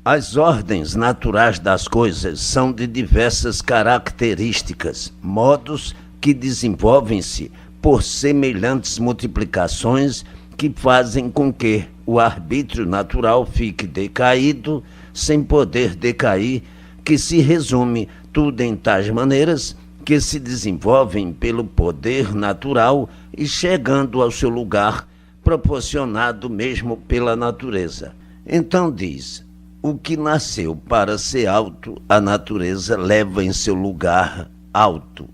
As ordens naturais das coisas são de diversas características, modos que desenvolvem-se por semelhantes multiplicações que fazem com que o arbítrio natural fique decaído, sem poder decair, que se resume tudo em tais maneiras que se desenvolvem pelo poder natural e chegando ao seu lugar, proporcionado mesmo pela natureza. Então diz: o que nasceu para ser alto, a natureza leva em seu lugar alto.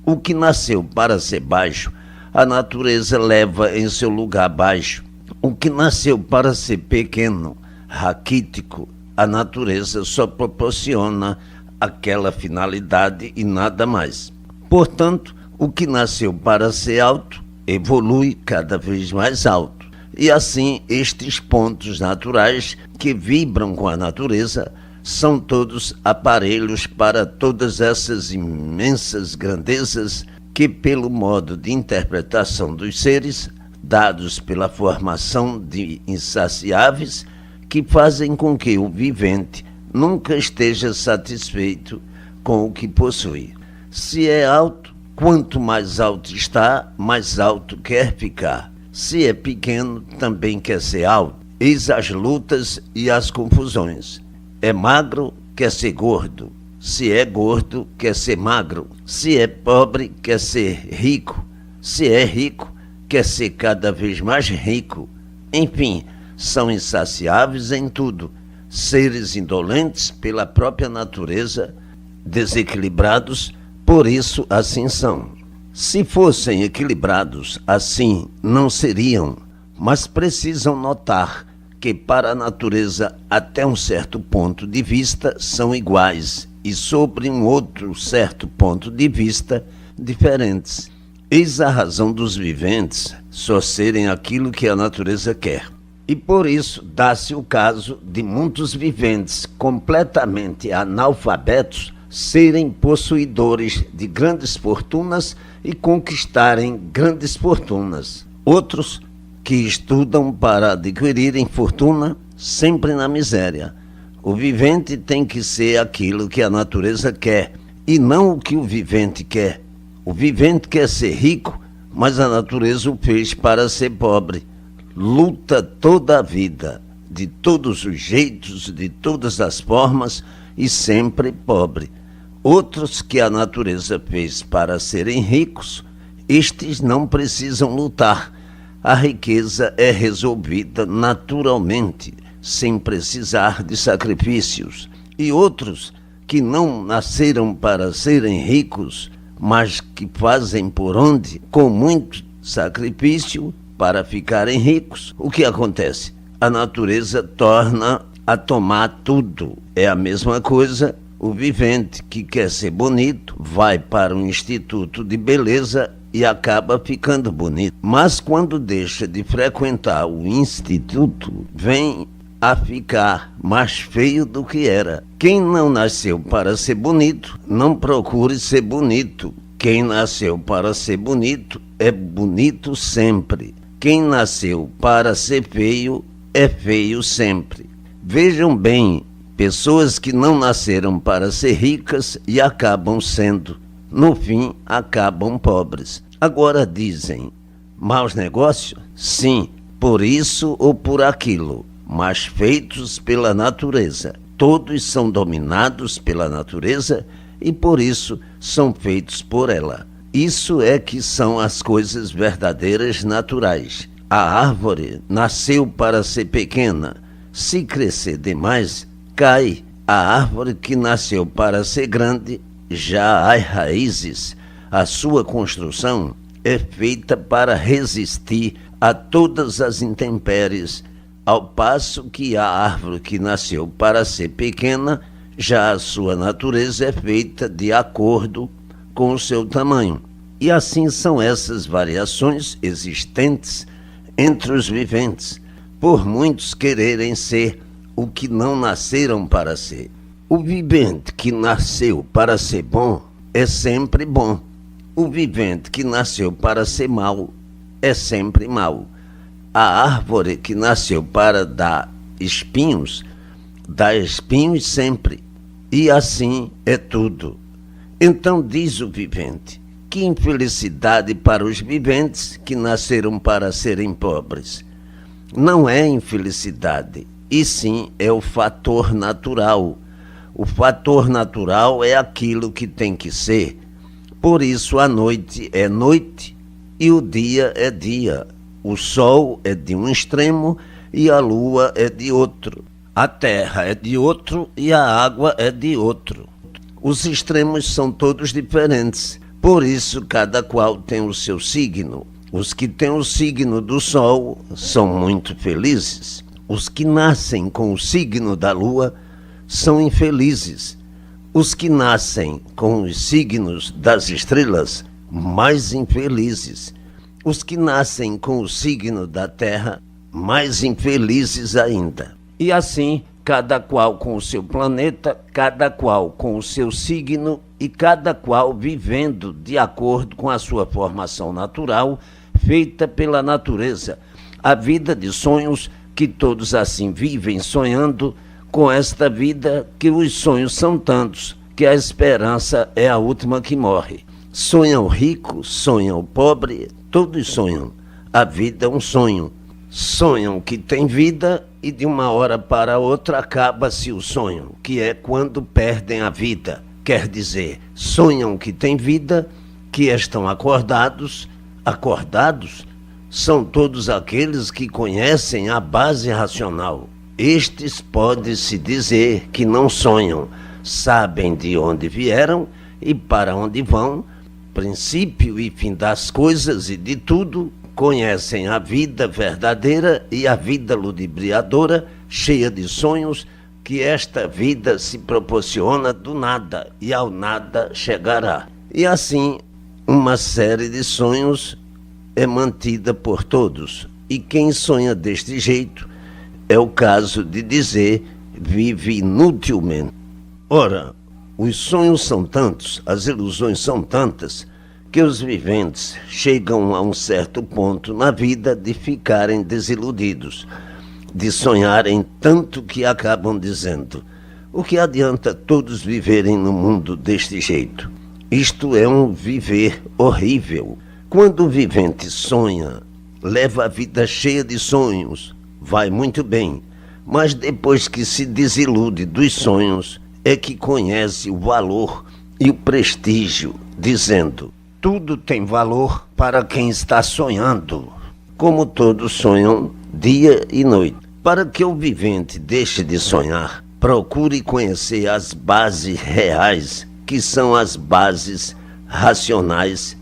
O que nasceu para ser baixo, a natureza leva em seu lugar baixo. O que nasceu para ser pequeno, raquítico, a natureza só proporciona aquela finalidade e nada mais. Portanto, o que nasceu para ser alto, evolui cada vez mais alto. E assim, estes pontos naturais que vibram com a natureza são todos aparelhos para todas essas imensas grandezas que, pelo modo de interpretação dos seres, dados pela formação de insaciáveis, que fazem com que o vivente nunca esteja satisfeito com o que possui. Se é alto, quanto mais alto está, mais alto quer ficar. Se é pequeno, também quer ser alto. Eis as lutas e as confusões. É magro, quer ser gordo. Se é gordo, quer ser magro. Se é pobre, quer ser rico. Se é rico, quer ser cada vez mais rico. Enfim, são insaciáveis em tudo. Seres indolentes pela própria natureza, desequilibrados, por isso assim são. Se fossem equilibrados, assim não seriam, mas precisam notar que para a natureza, até um certo ponto de vista, são iguais e sobre um outro certo ponto de vista, diferentes. Eis a razão dos viventes só serem aquilo que a natureza quer. E por isso dá-se o caso de muitos viventes completamente analfabetos serem possuidores de grandes fortunas e conquistarem grandes fortunas. Outros que estudam para adquirirem fortuna sempre na miséria. O vivente tem que ser aquilo que a natureza quer e não o que o vivente quer. O vivente quer ser rico, mas a natureza o fez para ser pobre. Luta toda a vida, de todos os jeitos, de todas as formas e sempre pobre. Outros que a natureza fez para serem ricos, estes não precisam lutar. A riqueza é resolvida naturalmente, sem precisar de sacrifícios. E outros que não nasceram para serem ricos, mas que fazem por onde, com muito sacrifício, para ficarem ricos, o que acontece? A natureza torna a tomar tudo. É a mesma coisa. O vivente que quer ser bonito vai para um instituto de beleza e acaba ficando bonito. Mas quando deixa de frequentar o instituto, vem a ficar mais feio do que era. Quem não nasceu para ser bonito, não procure ser bonito. Quem nasceu para ser bonito, é bonito sempre. Quem nasceu para ser feio, é feio sempre. Vejam bem, pessoas que não nasceram para ser ricas e acabam sendo, no fim, acabam pobres. Agora dizem, maus negócios? Sim, por isso ou por aquilo, mas feitos pela natureza. Todos são dominados pela natureza e por isso são feitos por ela. Isso é que são as coisas verdadeiras naturais. A árvore nasceu para ser pequena. Se crescer demais, cai. A árvore que nasceu para ser grande, já há raízes. A sua construção é feita para resistir a todas as intempéries, ao passo que a árvore que nasceu para ser pequena, já a sua natureza é feita de acordo com o seu tamanho. E assim são essas variações existentes entre os viventes, por muitos quererem ser o que não nasceram para ser. O vivente que nasceu para ser bom é sempre bom. O vivente que nasceu para ser mau é sempre mau. A árvore que nasceu para dar espinhos dá espinhos sempre, e assim é tudo. Então diz o vivente: que infelicidade para os viventes que nasceram para serem pobres. Não é infelicidade, e sim é o fator natural. O fator natural é aquilo que tem que ser. Por isso a noite é noite e o dia é dia. O sol é de um extremo e a lua é de outro. A terra é de outro e a água é de outro. Os extremos são todos diferentes. Por isso cada qual tem o seu signo. Os que têm o signo do sol são muito felizes. Os que nascem com o signo da lua são infelizes. Os que nascem com os signos das estrelas, mais infelizes. Os que nascem com o signo da terra, mais infelizes ainda. E assim, cada qual com o seu planeta, cada qual com o seu signo e cada qual vivendo de acordo com a sua formação natural, feita pela natureza. A vida de sonhos que todos assim vivem sonhando com esta vida, que os sonhos são tantos, que a esperança é a última que morre. Sonha o rico, sonha o pobre, todos sonham. A vida é um sonho. Sonham que tem vida e de uma hora para outra acaba-se o sonho, que é quando perdem a vida. Quer dizer, sonham que tem vida, que estão acordados. Acordados são todos aqueles que conhecem a base racional. Estes pode-se dizer que não sonham, sabem de onde vieram e para onde vão, princípio e fim das coisas e de tudo, conhecem a vida verdadeira e a vida ludibriadora, cheia de sonhos, que esta vida se proporciona do nada e ao nada chegará. E assim, uma série de sonhos é mantida por todos, e quem sonha deste jeito, é o caso de dizer, vive inutilmente. Ora, os sonhos são tantos, as ilusões são tantas, que os viventes chegam a um certo ponto na vida de ficarem desiludidos, de sonharem tanto que acabam dizendo: o que adianta todos viverem no mundo deste jeito? Isto é um viver horrível. Quando o vivente sonha, leva a vida cheia de sonhos, vai muito bem, mas depois que se desilude dos sonhos, é que conhece o valor e o prestígio, dizendo: tudo tem valor para quem está sonhando, como todos sonham dia e noite. Para que o vivente deixe de sonhar, procure conhecer as bases reais, que são as bases racionais,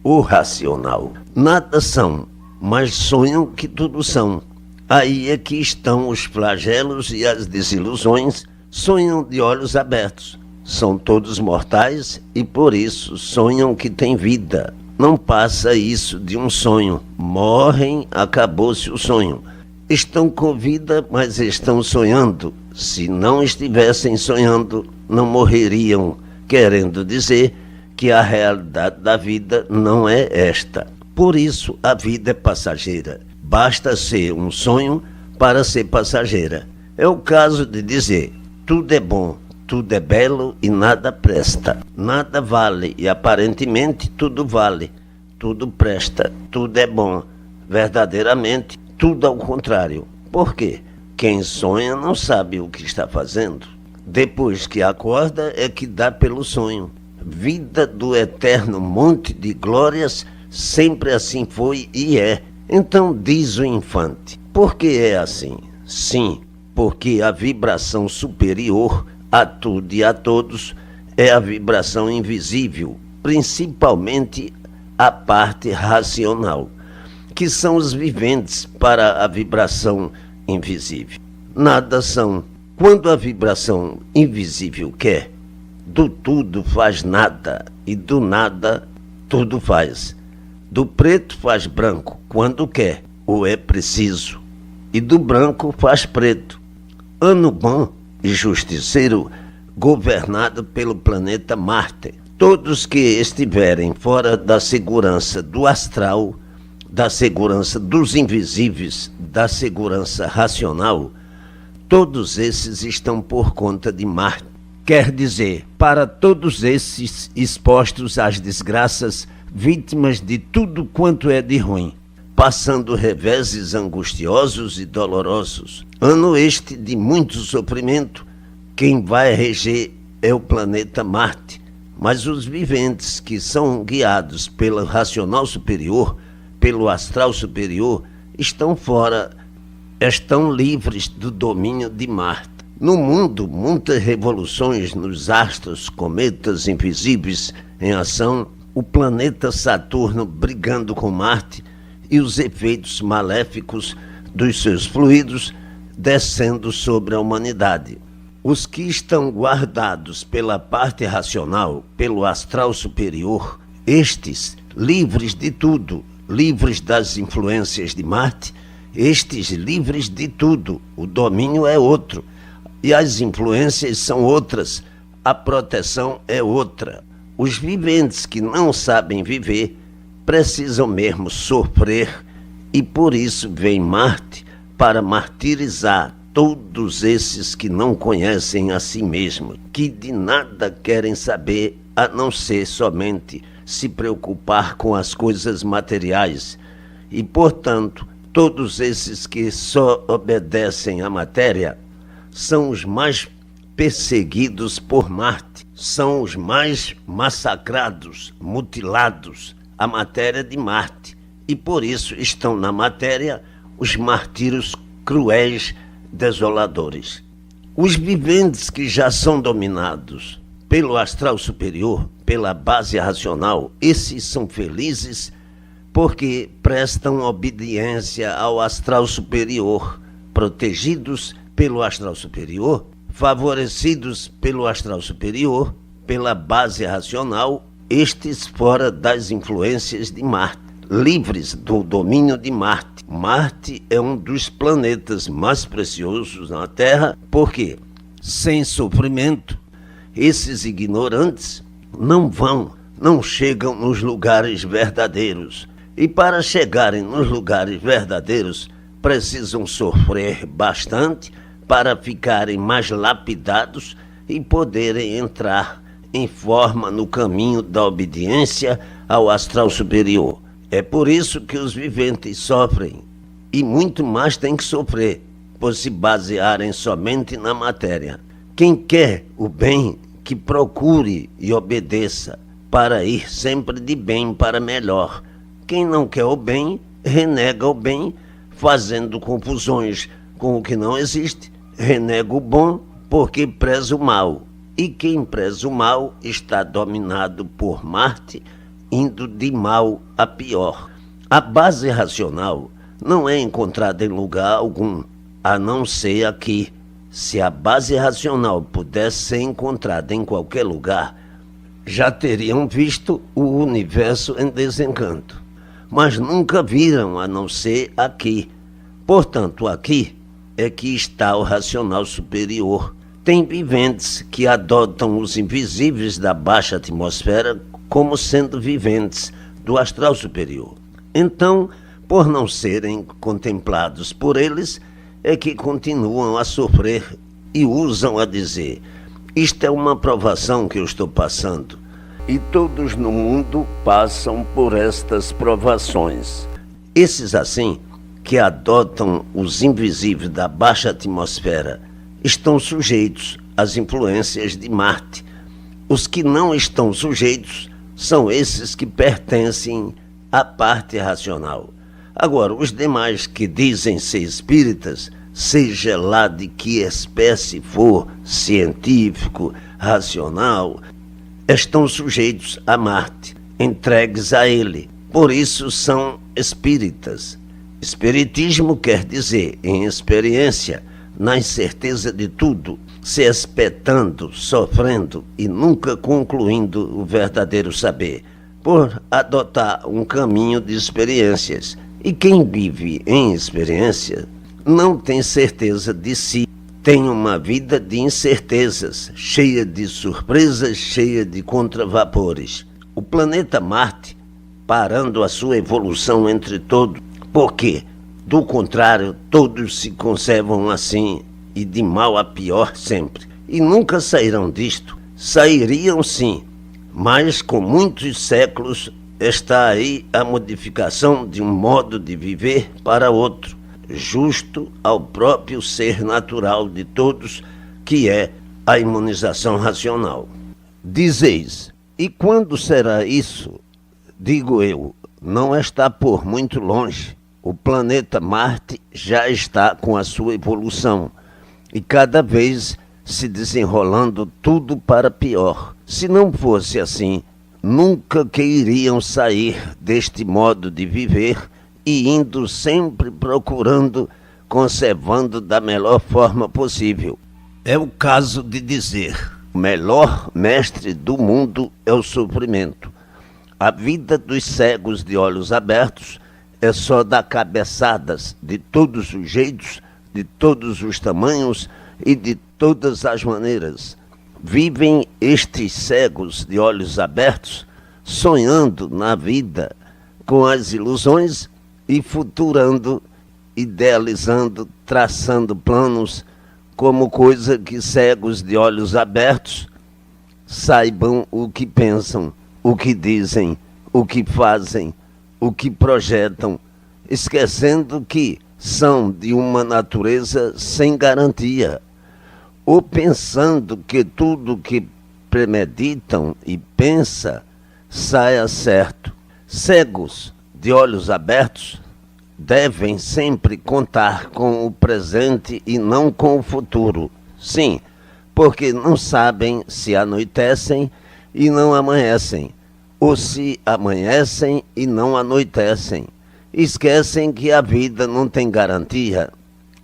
o racional. Nada são, mas sonham que tudo são. Aí é que estão os flagelos e as desilusões. Sonham de olhos abertos. São todos mortais e por isso sonham que têm vida. Não passa isso de um sonho. Morrem, acabou-se o sonho. Estão com vida, mas estão sonhando. Se não estivessem sonhando, não morreriam, querendo dizer que a realidade da vida não é esta. Por isso, a vida é passageira. Basta ser um sonho para ser passageira. É o caso de dizer: tudo é bom, tudo é belo e nada presta. Nada vale e aparentemente tudo vale. Tudo presta, tudo é bom. Verdadeiramente, tudo ao contrário. Por quê? Quem sonha não sabe o que está fazendo. Depois que acorda é que dá pelo sonho. Vida do eterno monte de glórias, sempre assim foi e é. Então diz o infante: por que é assim? Sim, porque a vibração superior a tudo e a todos é a vibração invisível, principalmente a parte racional, que são os viventes para a vibração invisível. Nada são. Quando a vibração invisível quer, do tudo faz nada e do nada tudo faz. Do preto faz branco quando quer ou é preciso, e do branco faz preto. Ano bom e justiceiro governado pelo planeta Marte. Todos que estiverem fora da segurança do astral, da segurança dos invisíveis, da segurança racional, todos esses estão por conta de Marte. Quer dizer, para todos esses expostos às desgraças, vítimas de tudo quanto é de ruim, passando reveses angustiosos e dolorosos. Ano este de muito sofrimento, quem vai reger é o planeta Marte, mas os viventes que são guiados pelo racional superior, pelo astral superior, estão fora, estão livres do domínio de Marte. No mundo, muitas revoluções nos astros, cometas invisíveis em ação, o planeta Saturno brigando com Marte e os efeitos maléficos dos seus fluidos descendo sobre a humanidade. Os que estão guardados pela parte racional, pelo astral superior, estes, livres de tudo, livres das influências de Marte, estes livres de tudo, o domínio é outro, e as influências são outras, a proteção é outra. Os viventes que não sabem viver precisam mesmo sofrer, e por isso vem Marte para martirizar todos esses que não conhecem a si mesmos, que de nada querem saber a não ser somente se preocupar com as coisas materiais. E, portanto, todos esses que só obedecem à matéria são os mais perseguidos por Marte, são os mais massacrados, mutilados, a matéria de Marte. E por isso estão na matéria os martírios cruéis, desoladores. Os viventes que já são dominados pelo astral superior, pela base racional, esses são felizes porque prestam obediência ao astral superior, protegidos pelo astral superior, favorecidos pelo astral superior, pela base racional, estes fora das influências de Marte, livres do domínio de Marte. Marte é um dos planetas mais preciosos na Terra, porque, sem sofrimento, esses ignorantes não chegam nos lugares verdadeiros. E para chegarem nos lugares verdadeiros, precisam sofrer bastante para ficarem mais lapidados e poderem entrar em forma no caminho da obediência ao astral superior. É por isso que os viventes sofrem, e muito mais têm que sofrer, por se basearem somente na matéria. Quem quer o bem, que procure e obedeça, para ir sempre de bem para melhor. Quem não quer o bem, renega o bem, fazendo confusões com o que não existe, renega o bom porque preza o mal. E quem preza o mal está dominado por Marte, indo de mal a pior. A base racional não é encontrada em lugar algum, a não ser aqui. Se a base racional pudesse ser encontrada em qualquer lugar, já teriam visto o universo em desencanto. Mas nunca viram a não ser aqui. Portanto, aqui é que está o racional superior. Tem viventes que adotam os invisíveis da baixa atmosfera como sendo viventes do astral superior. Então, por não serem contemplados por eles, é que continuam a sofrer e usam a dizer: isto é uma provação que eu estou passando. E todos no mundo passam por estas provações. Esses assim, que adotam os invisíveis da baixa atmosfera, estão sujeitos às influências de Marte. Os que não estão sujeitos são esses que pertencem à parte racional. Agora, os demais que dizem ser espíritas, seja lá de que espécie for, científico, racional, estão sujeitos a Marte, entregues a ele. Por isso são espíritas. Espiritismo quer dizer, em experiência, na incerteza de tudo, se espetando, sofrendo e nunca concluindo o verdadeiro saber, por adotar um caminho de experiências. E quem vive em experiência não tem certeza de si, tem uma vida de incertezas, cheia de surpresas, cheia de contravapores. O planeta Marte, parando a sua evolução entre todos, porque, do contrário, todos se conservam assim, e de mal a pior sempre. E nunca sairão disto. Sairiam sim, mas com muitos séculos está aí a modificação de um modo de viver para outro, justo ao próprio ser natural de todos, que é a imunização racional. Dizeis, e quando será isso? Digo eu, não está por muito longe. O planeta Marte já está com a sua evolução e cada vez se desenrolando tudo para pior. Se não fosse assim, nunca que iriam sair deste modo de viver e indo sempre procurando, conservando da melhor forma possível. É o caso de dizer, o melhor mestre do mundo é o sofrimento. A vida dos cegos de olhos abertos é só dar cabeçadas de todos os jeitos, de todos os tamanhos e de todas as maneiras. Vivem estes cegos de olhos abertos sonhando na vida com as ilusões e futurando, idealizando, traçando planos como coisa que cegos de olhos abertos saibam o que pensam, o que dizem, o que fazem, o que projetam, esquecendo que são de uma natureza sem garantia, ou pensando que tudo que premeditam e pensa saia certo. Cegos de olhos abertos devem sempre contar com o presente e não com o futuro. Sim, porque não sabem se anoitecem e não amanhecem, ou se amanhecem e não anoitecem. Esquecem que a vida não tem garantia.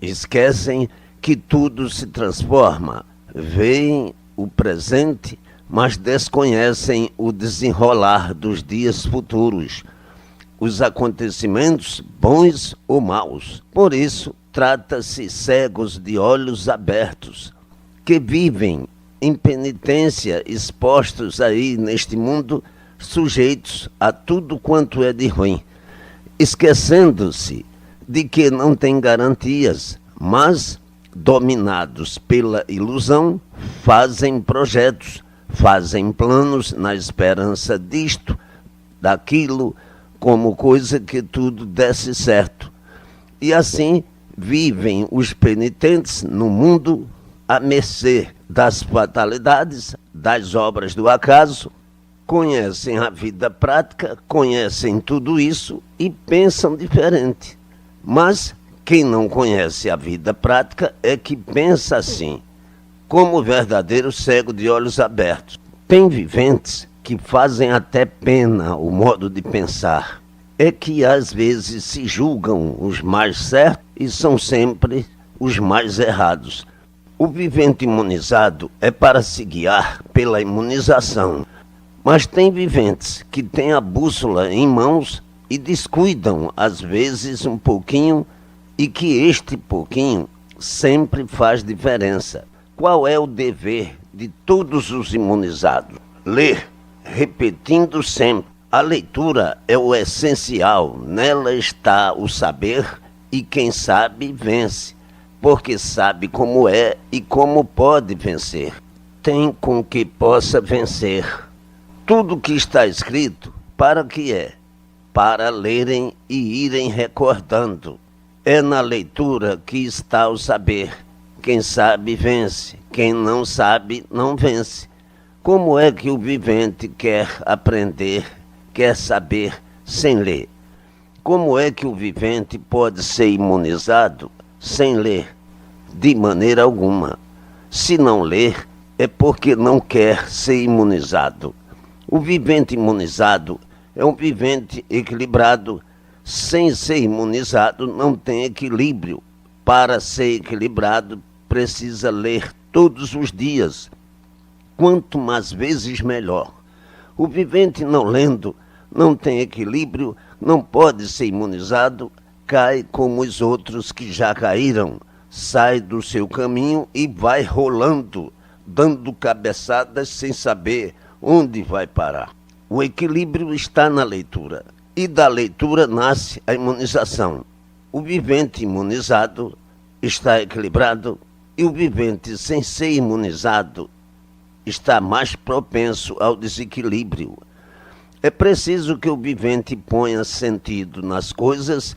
Esquecem que tudo se transforma. Veem o presente, mas desconhecem o desenrolar dos dias futuros, os acontecimentos bons ou maus. Por isso, trata-se cegos de olhos abertos, que vivem em penitência, expostos aí neste mundo, sujeitos a tudo quanto é de ruim, esquecendo-se de que não têm garantias, mas, dominados pela ilusão, fazem projetos, fazem planos na esperança disto, daquilo, como coisa que tudo desse certo. E assim vivem os penitentes no mundo à mercê das fatalidades, das obras do acaso, conhecem a vida prática, conhecem tudo isso e pensam diferente. Mas quem não conhece a vida prática é que pensa assim, como o verdadeiro cego de olhos abertos. Tem viventes que fazem até pena o modo de pensar. É que às vezes se julgam os mais certos e são sempre os mais errados. O vivente imunizado é para se guiar pela imunização. Mas tem viventes que têm a bússola em mãos e descuidam, às vezes, um pouquinho, e que este pouquinho sempre faz diferença. Qual é o dever de todos os imunizados? Ler, repetindo sempre. A leitura é o essencial, nela está o saber e quem sabe vence, porque sabe como é e como pode vencer. Tem com que possa vencer. Tudo que está escrito, para que é? Para lerem e irem recordando. É na leitura que está o saber. Quem sabe vence, quem não sabe não vence. Como é que o vivente quer aprender, quer saber sem ler? Como é que o vivente pode ser imunizado sem ler? De maneira alguma. Se não ler, é porque não quer ser imunizado. O vivente imunizado é um vivente equilibrado. Sem ser imunizado, não tem equilíbrio. Para ser equilibrado, precisa ler todos os dias. Quanto mais vezes, melhor. O vivente não lendo, não tem equilíbrio, não pode ser imunizado, cai como os outros que já caíram, sai do seu caminho e vai rolando, dando cabeçadas sem saber onde vai parar. O equilíbrio está na leitura, e da leitura nasce a imunização. O vivente imunizado está equilibrado E o vivente, sem ser imunizado, está mais propenso ao desequilíbrio. É preciso que o vivente ponha sentido nas coisas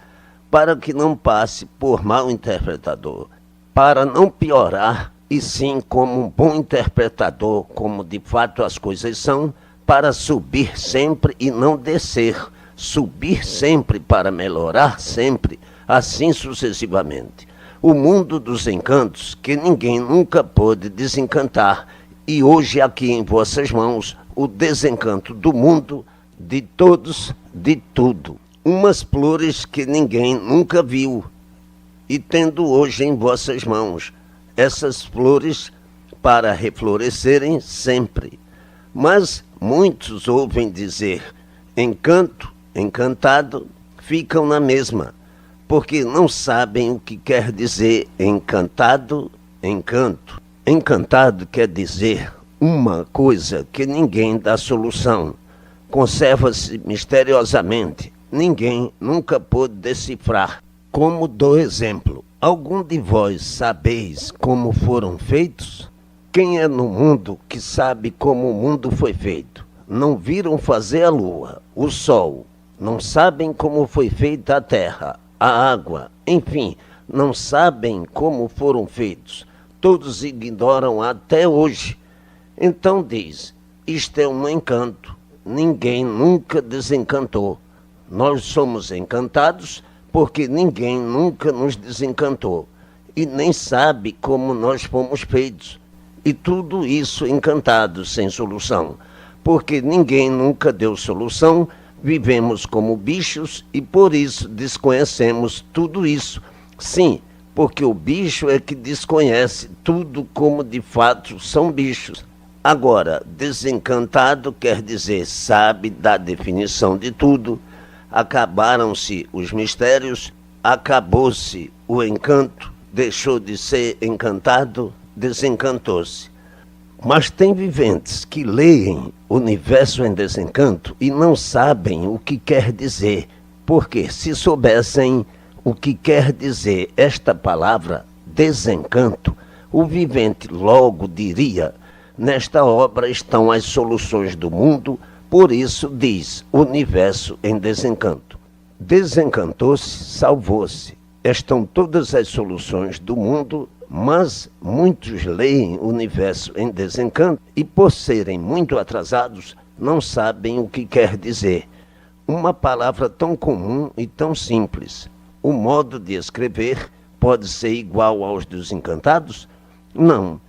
para que não passe por mau interpretador, para não piorar, e sim como um bom interpretador, como de fato as coisas são, para subir sempre e não descer, subir sempre para melhorar sempre, assim sucessivamente. O mundo dos encantos que ninguém nunca pôde desencantar, e hoje aqui em vossas mãos o desencanto do mundo, de todos, de tudo. Umas flores que ninguém nunca viu, e tendo hoje em vossas mãos essas flores para reflorescerem sempre. Mas muitos ouvem dizer encanto, encantado, ficam na mesma, porque não sabem o que quer dizer encantado, encanto. Encantado quer dizer uma coisa que ninguém dá solução, conserva-se misteriosamente, ninguém nunca pôde decifrar. Como dou exemplo, algum de vós sabeis como foram feitos? Quem é no mundo que sabe como o mundo foi feito? Não viram fazer a lua, o sol, não sabem como foi feita a terra, a água, enfim, não sabem como foram feitos. Todos ignoram até hoje. Então diz, isto é um encanto, ninguém nunca desencantou. Nós somos encantados porque ninguém nunca nos desencantou e nem sabe como nós fomos feitos. E tudo isso encantado, sem solução, porque ninguém nunca deu solução, vivemos como bichos e por isso desconhecemos tudo isso. Sim, porque o bicho é que desconhece tudo como de fato são bichos. Agora, desencantado quer dizer sabe da definição de tudo, acabaram-se os mistérios, acabou-se o encanto, deixou de ser encantado, desencantou-se. Mas tem viventes que leem o universo em desencanto e não sabem o que quer dizer, porque se soubessem o que quer dizer esta palavra, desencanto, o vivente logo diria, nesta obra estão as soluções do mundo, por isso diz, universo em desencanto. Desencantou-se, salvou-se. Estão todas as soluções do mundo, mas muitos leem o universo em desencanto e por serem muito atrasados, não sabem o que quer dizer. Uma palavra tão comum e tão simples. O modo de escrever pode ser igual aos dos encantados? Não.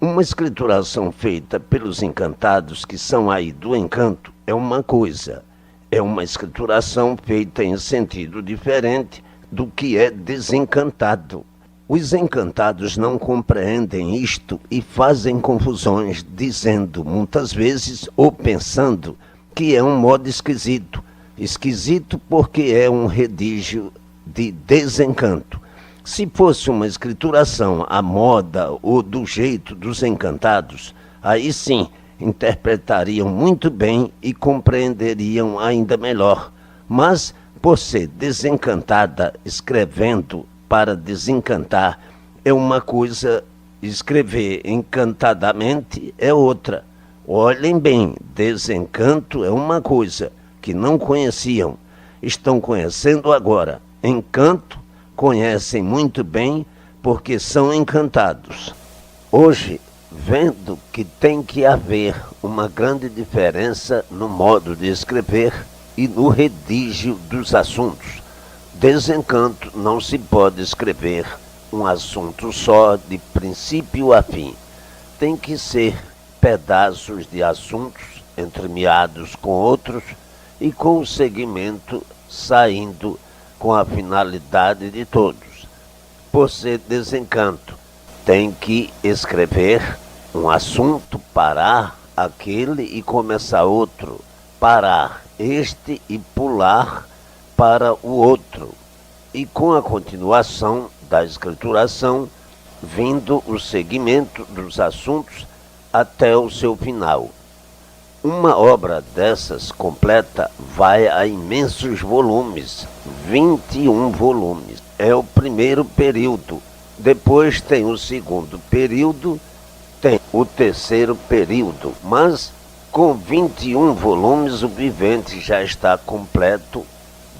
Uma escrituração feita pelos encantados que são aí do encanto é uma coisa. É uma escrituração feita em sentido diferente do que é desencantado. Os encantados não compreendem isto e fazem confusões, dizendo muitas vezes ou pensando que é um modo esquisito. Esquisito porque é um redígio de desencanto. Se fosse uma escrituração à moda ou do jeito dos encantados, aí sim interpretariam muito bem e compreenderiam ainda melhor. Mas, por ser desencantada escrevendo para desencantar, é uma coisa, escrever encantadamente é outra. Olhem bem, desencanto é uma coisa que não conheciam, estão conhecendo agora. Encanto, conhecem muito bem porque são encantados. Hoje, vendo que tem que haver uma grande diferença no modo de escrever e no redígio dos assuntos. Desencanto não se pode escrever um assunto só de princípio a fim. Tem que ser pedaços de assuntos entremeados com outros e com o segmento saindo com a finalidade de todos. Por ser desencanto, tem que escrever um assunto, parar aquele e começar outro, parar este e pular para o outro, e com a continuação da escrituração, vindo o segmento dos assuntos até o seu final. Uma obra dessas completa vai a imensos volumes, 21 volumes. É o primeiro período. Depois tem o segundo período, tem o terceiro período, mas com 21 volumes o Vivente já está completo,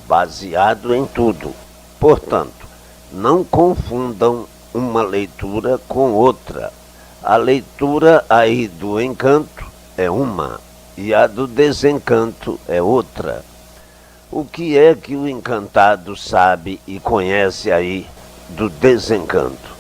baseado em tudo. Portanto, não confundam uma leitura com outra. A leitura aí do Encanto é uma e a do Desencanto é outra. O que é que o encantado sabe e conhece aí do desencanto?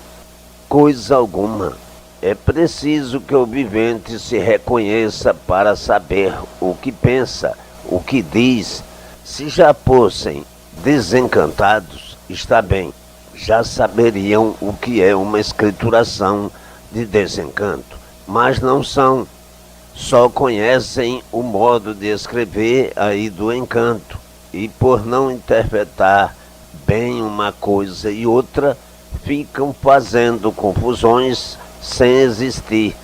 Coisa alguma. É preciso que o vivente se reconheça para saber o que pensa, o que diz. Se já fossem desencantados, está bem, já saberiam o que é uma escrituração de desencanto, mas não são. Só conhecem o modo de escrever aí do encanto e por não interpretar bem uma coisa e outra, ficam fazendo confusões sem existir.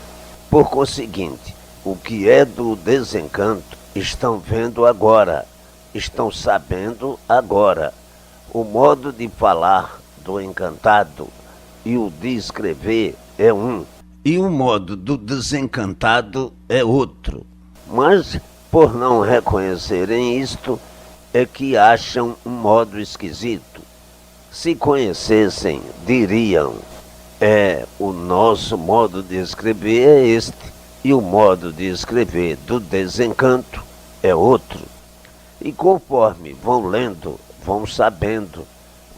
Por conseguinte, o que é do desencanto estão vendo agora, estão sabendo agora. O modo de falar do encantado e o de escrever é um, e o modo do desencantado é outro. Mas, por não reconhecerem isto, é que acham um modo esquisito. Se conhecessem, diriam, o nosso modo de escrever é este, e o modo de escrever do desencanto é outro. E conforme vão lendo, vão sabendo,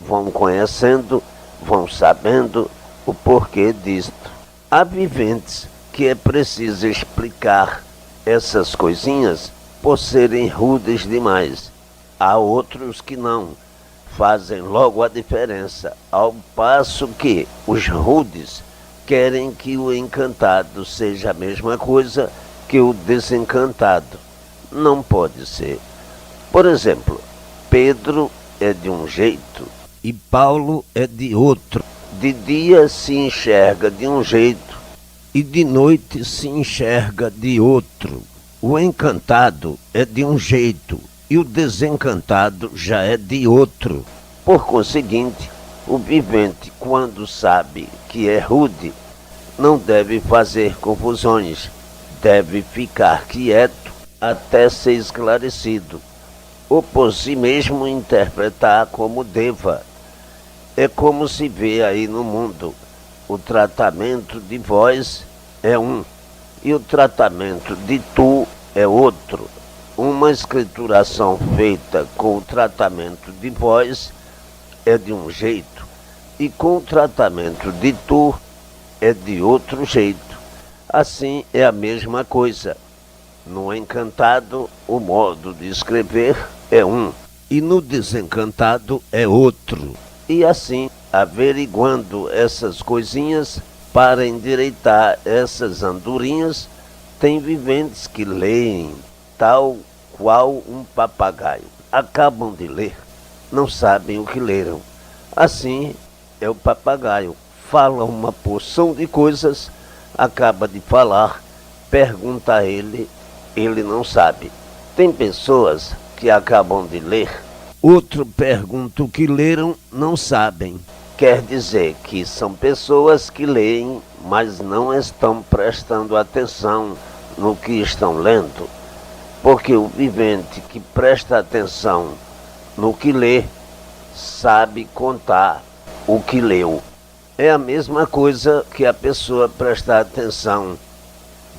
vão conhecendo, vão sabendo o porquê disto. Há viventes que é preciso explicar essas coisinhas por serem rudes demais. Há outros que não, fazem logo a diferença, ao passo que os rudes querem que o encantado seja a mesma coisa que o desencantado. Não pode ser. Por exemplo, Pedro é de um jeito e Paulo é de outro. De dia se enxerga de um jeito e de noite se enxerga de outro. O encantado é de um jeito e o desencantado já é de outro. Por conseguinte, o vivente, quando sabe que é rude, não deve fazer confusões, deve ficar quieto até ser esclarecido, ou por si mesmo interpretar como deva. É como se vê aí no mundo, o tratamento de vós é um, e o tratamento de tu é outro. Uma escrituração feita com o tratamento de vós é de um jeito, e com o tratamento de tu é de outro jeito. Assim é a mesma coisa. No encantado, o modo de escrever é um, e no desencantado é outro. E assim, averiguando essas coisinhas, para endireitar essas andorinhas, tem viventes que leem tal qual um papagaio. Acabam de ler, não sabem o que leram. Assim é o papagaio. Fala uma porção de coisas, acaba de falar, pergunta a ele, ele não sabe. Tem pessoas que acabam de ler, outro pergunta o que leram, não sabem. Quer dizer que são pessoas que leem, mas não estão prestando atenção no que estão lendo. Porque o vivente que presta atenção no que lê, sabe contar o que leu. É a mesma coisa que a pessoa prestar atenção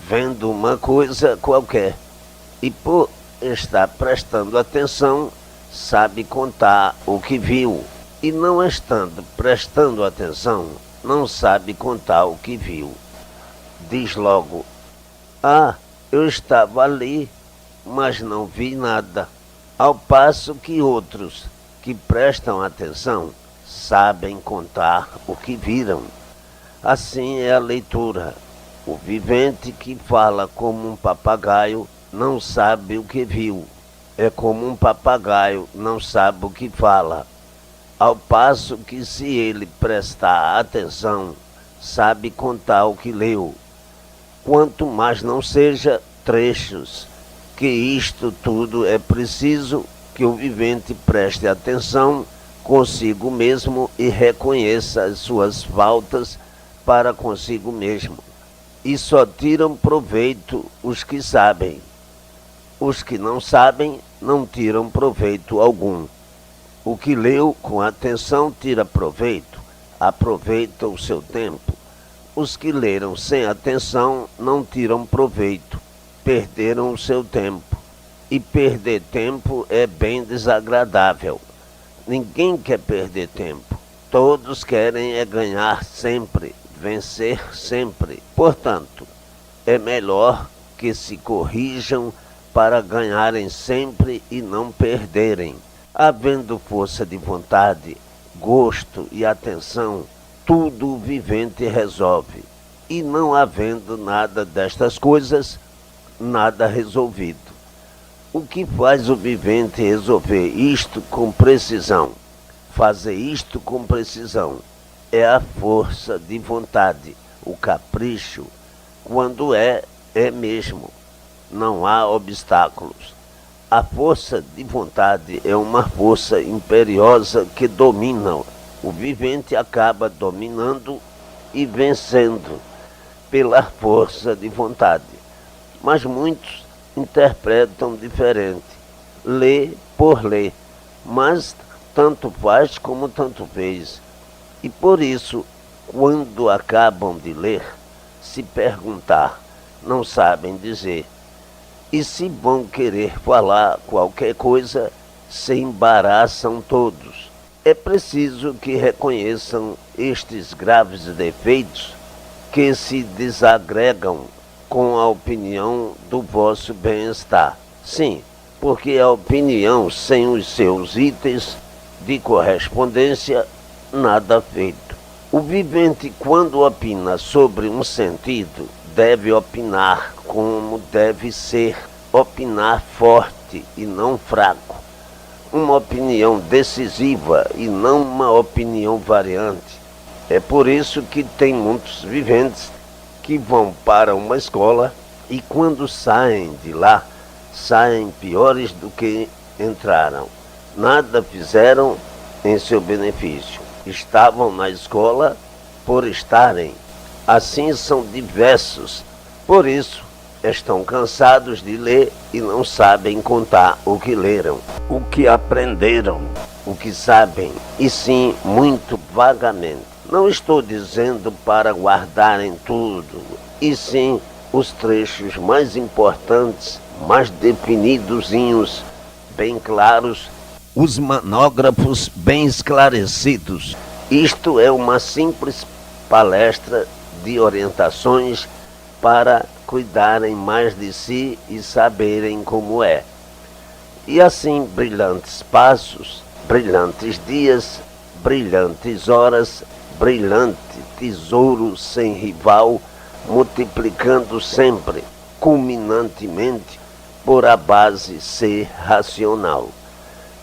vendo uma coisa qualquer. E por estar prestando atenção, sabe contar o que viu. E não estando prestando atenção, não sabe contar o que viu. Diz logo, eu estava ali, mas não vi nada. Ao passo que outros que prestam atenção sabem contar o que viram. Assim é a leitura. O vivente que fala como um papagaio não sabe o que viu. É como um papagaio não sabe o que fala. Ao passo que, se ele prestar atenção, sabe contar o que leu. Quanto mais não seja trechos, que isto tudo é preciso que o vivente preste atenção consigo mesmo e reconheça as suas faltas para consigo mesmo. E só tiram proveito os que sabem. Os que não sabem não tiram proveito algum. O que leu com atenção tira proveito, aproveita o seu tempo. Os que leram sem atenção não tiram proveito, perderam o seu tempo. E perder tempo é bem desagradável. Ninguém quer perder tempo. Todos querem é ganhar sempre, vencer sempre. Portanto, é melhor que se corrijam para ganharem sempre e não perderem. Havendo força de vontade, gosto e atenção, tudo o vivente resolve. E não havendo nada destas coisas, nada resolvido. O que faz o vivente resolver isto com precisão, fazer isto com precisão, é a força de vontade, o capricho. Quando é mesmo. Não há obstáculos. A força de vontade é uma força imperiosa que domina. O vivente acaba dominando e vencendo pela força de vontade. Mas muitos interpretam diferente. Lê por ler, mas tanto faz como tanto fez. E por isso, quando acabam de ler, se perguntar, não sabem dizer. E se vão querer falar qualquer coisa, se embaraçam todos. É preciso que reconheçam estes graves defeitos que se desagregam com a opinião do vosso bem-estar. Sim, porque a opinião sem os seus itens de correspondência, nada feito. O vivente, quando opina sobre um sentido, deve opinar como deve ser, opinar forte e não fraco. Uma opinião decisiva e não uma opinião variante. É por isso que tem muitos viventes que vão para uma escola e quando saem de lá, saem piores do que entraram. Nada fizeram em seu benefício. Estavam na escola por estarem. Assim são diversos. Por isso, estão cansados de ler e não sabem contar o que leram, o que aprenderam, o que sabem, e sim muito vagamente. Não estou dizendo para guardarem tudo, e sim os trechos mais importantes, mais definidozinhos, bem claros, os manógrafos bem esclarecidos. Isto é uma simples palestra de orientações para cuidarem mais de si e saberem como é. E assim, brilhantes passos, brilhantes dias, brilhantes horas, brilhante tesouro sem rival, multiplicando sempre, culminantemente, por a base ser racional.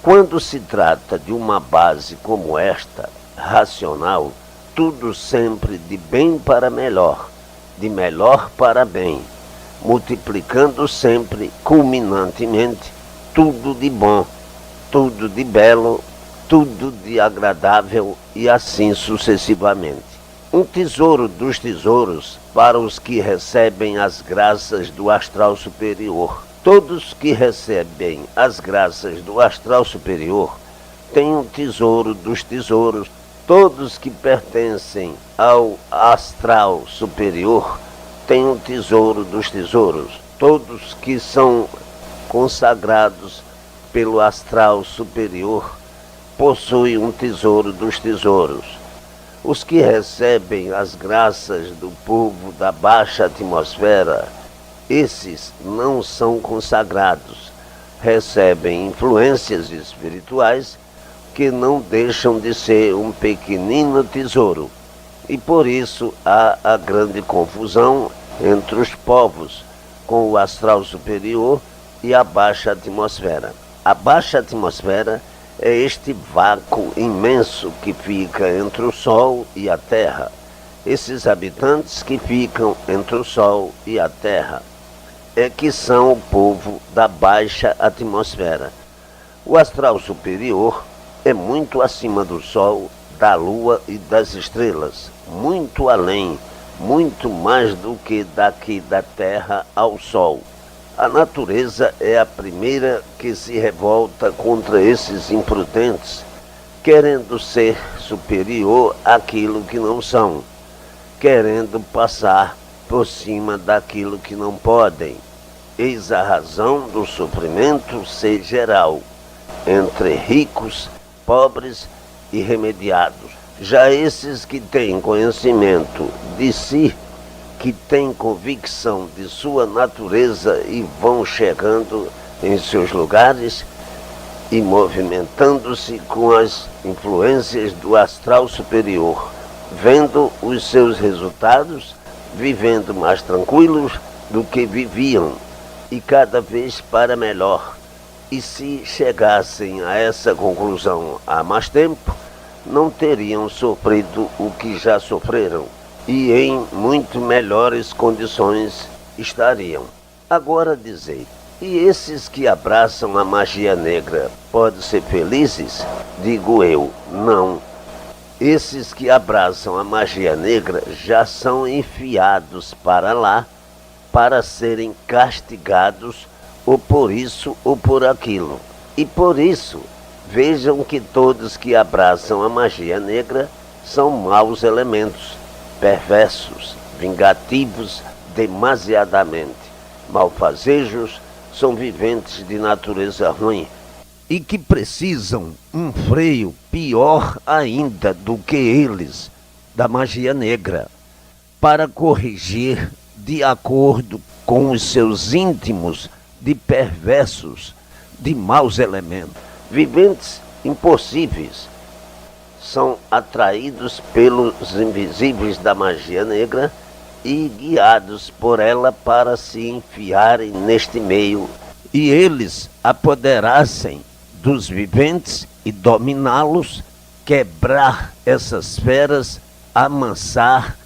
Quando se trata de uma base como esta, racional, tudo sempre de bem para melhor, de melhor para bem, multiplicando sempre, culminantemente, tudo de bom, tudo de belo, tudo de agradável e assim sucessivamente. Um tesouro dos tesouros para os que recebem as graças do astral superior. Todos que recebem as graças do astral superior têm um tesouro dos tesouros. Todos que pertencem ao astral superior têm um tesouro dos tesouros. Todos que são consagrados pelo astral superior possuem um tesouro dos tesouros. Os que recebem as graças do povo da baixa atmosfera, esses não são consagrados, recebem influências espirituais que não deixam de ser um pequenino tesouro. E por isso há a grande confusão entre os povos com o astral superior e a baixa atmosfera. A baixa atmosfera é este vácuo imenso que fica entre o Sol e a Terra. Esses habitantes que ficam entre o Sol e a Terra é que são o povo da baixa atmosfera. O astral superior é muito acima do Sol, da Lua e das estrelas, muito além, muito mais do que daqui da Terra ao Sol. A natureza é a primeira que se revolta contra esses imprudentes, querendo ser superior àquilo que não são, querendo passar por cima daquilo que não podem. Eis a razão do sofrimento ser geral, entre ricos, pobres e remediados. Já esses que têm conhecimento de si, que têm convicção de sua natureza e vão chegando em seus lugares e movimentando-se com as influências do astral superior, vendo os seus resultados, vivendo mais tranquilos do que viviam e cada vez para melhor. E se chegassem a essa conclusão há mais tempo, não teriam sofrido o que já sofreram e em muito melhores condições estariam. Agora dizei, e esses que abraçam a magia negra podem ser felizes? Digo eu, não. Esses que abraçam a magia negra já são enfiados para lá para serem castigados ou por isso ou por aquilo. E por isso, vejam que todos que abraçam a magia negra são maus elementos, perversos, vingativos demasiadamente, malfazejos, são viventes de natureza ruim e que precisam um freio pior ainda do que eles, da magia negra, para corrigir de acordo com os seus íntimos de perversos, de maus elementos. Viventes impossíveis são atraídos pelos invisíveis da magia negra e guiados por ela para se enfiarem neste meio e eles apoderassem dos viventes e dominá-los, quebrar essas feras, amansar,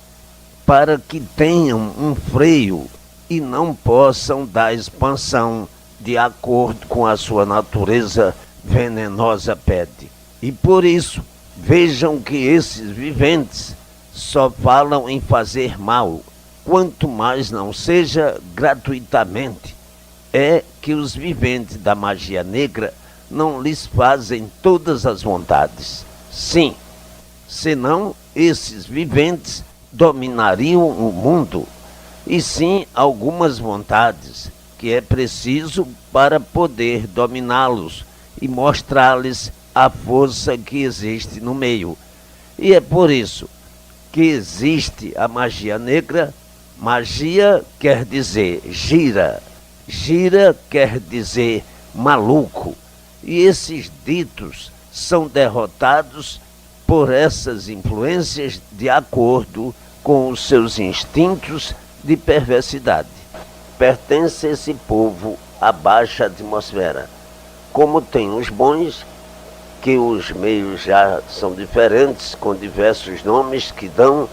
para que tenham um freio e não possam dar expansão de acordo com a sua natureza venenosa pede. E por isso, vejam que esses viventes só falam em fazer mal, quanto mais não seja gratuitamente. É que os viventes da magia negra não lhes fazem todas as vontades. Sim, senão esses viventes dominariam o mundo, e sim algumas vontades, que é preciso para poder dominá-los e mostrar-lhes a força que existe no meio. E é por isso que existe a magia negra. Magia quer dizer gira, gira quer dizer maluco, e esses ditos são derrotados por essas influências de acordo com os seus instintos de perversidade. Pertence esse povo à baixa atmosfera. Como tem os bons, que os meios já são diferentes, com diversos nomes que dão,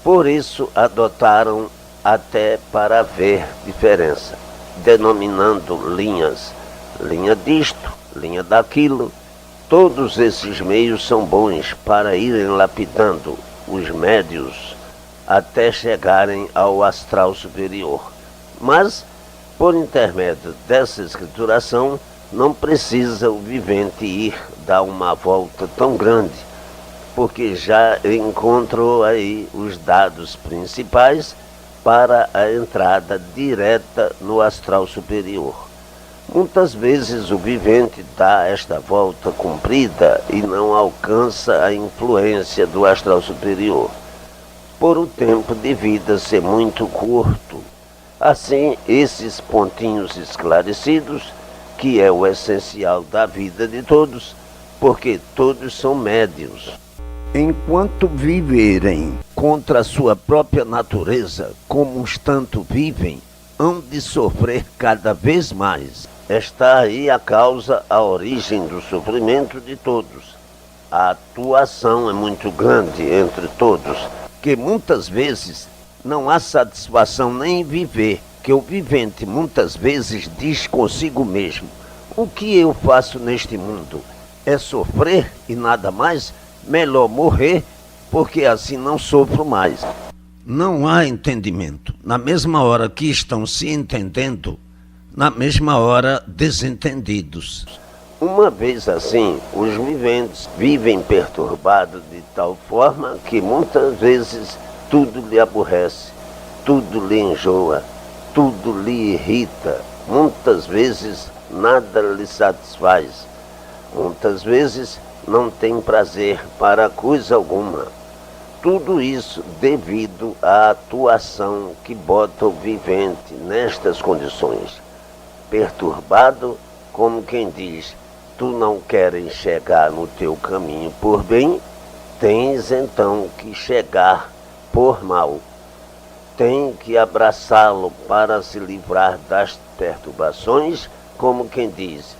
por isso adotaram até para haver diferença, denominando linhas, linha disto, linha daquilo. Todos esses meios são bons para irem lapidando os médios até chegarem ao astral superior. Mas, por intermédio dessa escrituração, não precisa o vivente ir dar uma volta tão grande, porque já encontrou aí os dados principais para a entrada direta no astral superior. Muitas vezes o vivente dá esta volta comprida e não alcança a influência do astral superior, por o tempo de vida ser muito curto. Assim, esses pontinhos esclarecidos, que é o essencial da vida de todos, porque todos são médios. Enquanto viverem contra a sua própria natureza, como uns tanto vivem, hão de sofrer cada vez mais. Está aí a causa, a origem do sofrimento de todos. A atuação é muito grande entre todos, que muitas vezes não há satisfação nem em viver, que o vivente muitas vezes diz consigo mesmo: o que eu faço neste mundo? é sofrer e nada mais, melhor morrer, porque assim não sofro mais. Não há entendimento. Na mesma hora que estão se entendendo, na mesma hora desentendidos. Uma vez assim, os viventes vivem perturbados de tal forma que muitas vezes tudo lhe aborrece, tudo lhe enjoa, tudo lhe irrita, muitas vezes nada lhe satisfaz, muitas vezes não tem prazer para coisa alguma. Tudo isso devido à atuação que bota o vivente nestas condições. Perturbado, como quem diz, tu não queres chegar no teu caminho por bem, tens então que chegar por mal. Tem que abraçá-lo para se livrar das perturbações, como quem diz,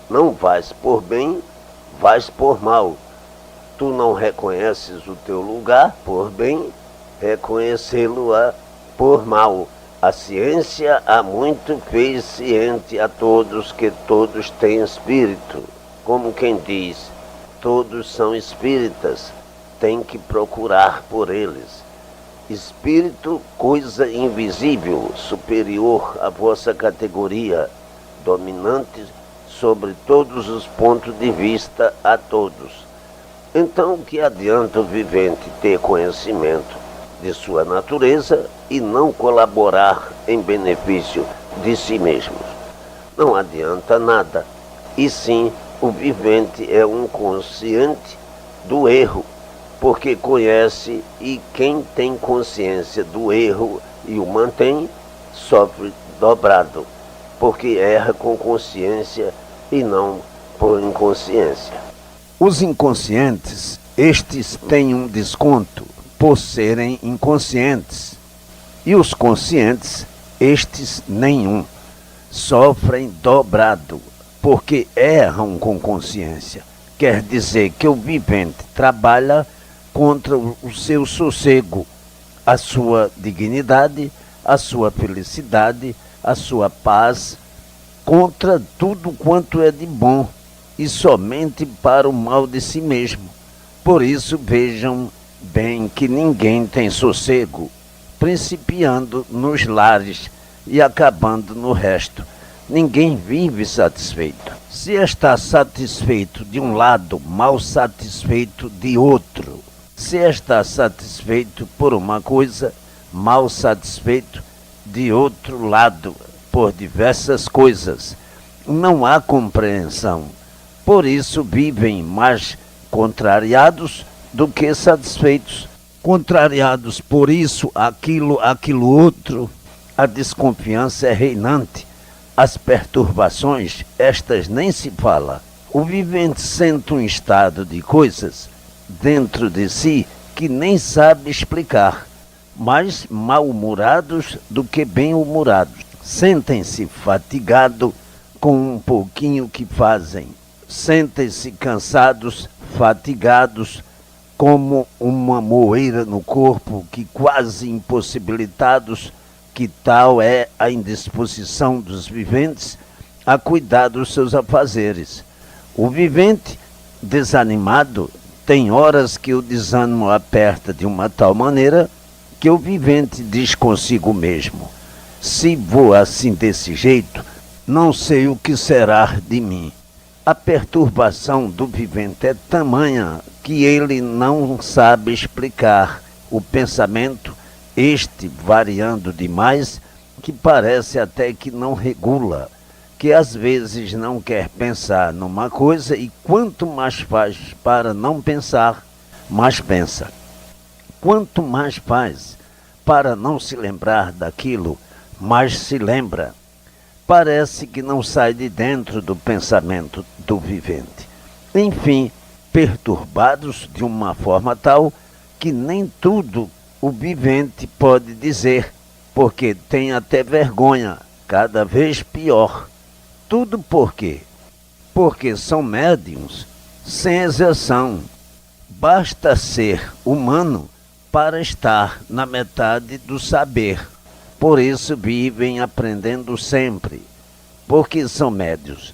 não vais por bem, vais por mal. Tu não reconheces o teu lugar por bem, reconhecê-lo-á por mal. A ciência há muito fez ciente a todos que todos têm espírito. Como quem diz, todos são espíritas, tem que procurar por eles. Espírito, coisa invisível, superior à vossa categoria, dominante sobre todos os pontos de vista a todos. Então, que adianta o vivente ter conhecimento de sua natureza e não colaborar em benefício de si mesmo? Não adianta nada. E sim, o vivente é um consciente do erro, porque conhece, e quem tem consciência do erro e o mantém, sofre dobrado, porque erra com consciência e não por inconsciência. Os inconscientes, estes têm um desconto por serem inconscientes. E os conscientes, estes nenhum, sofrem dobrado, porque erram com consciência. Quer dizer que o vivente trabalha contra o seu sossego, a sua dignidade, a sua felicidade, a sua paz, contra tudo quanto é de bom, e somente para o mal de si mesmo. Por isso vejam bem que ninguém tem sossego, principiando nos lares e acabando no resto. Ninguém vive satisfeito. Se está satisfeito de um lado, mal satisfeito de outro. Se está satisfeito por uma coisa, mal satisfeito de outro lado, por diversas coisas. Não há compreensão. Por isso vivem mais contrariados do que satisfeitos. Contrariados por isso, aquilo outro. A desconfiança é reinante. As perturbações, estas nem se fala. O vivente sente um estado de coisas dentro de si que nem sabe explicar. Mais mal-humorados do que bem-humorados. Sentem-se fatigados com um pouquinho que fazem. Sentem-se cansados, fatigados, como uma moeira no corpo, que quase impossibilitados, que tal é a indisposição dos viventes a cuidar dos seus afazeres. O vivente, desanimado, tem horas que o desânimo aperta de uma tal maneira que o vivente diz consigo mesmo, se vou assim desse jeito, não sei o que será de mim. A perturbação do vivente é tamanha que ele não sabe explicar o pensamento, este variando demais, que parece até que não regula, que às vezes não quer pensar numa coisa e quanto mais faz para não pensar, mais pensa. Quanto mais faz para não se lembrar daquilo, mais se lembra. Parece que não sai de dentro do pensamento do vivente. Enfim, perturbados de uma forma tal que nem tudo o vivente pode dizer, porque tem até vergonha, cada vez pior. Tudo por quê? Porque são médiuns sem exceção. Basta ser humano para estar na metade do saber. Por isso vivem aprendendo sempre, porque são médios,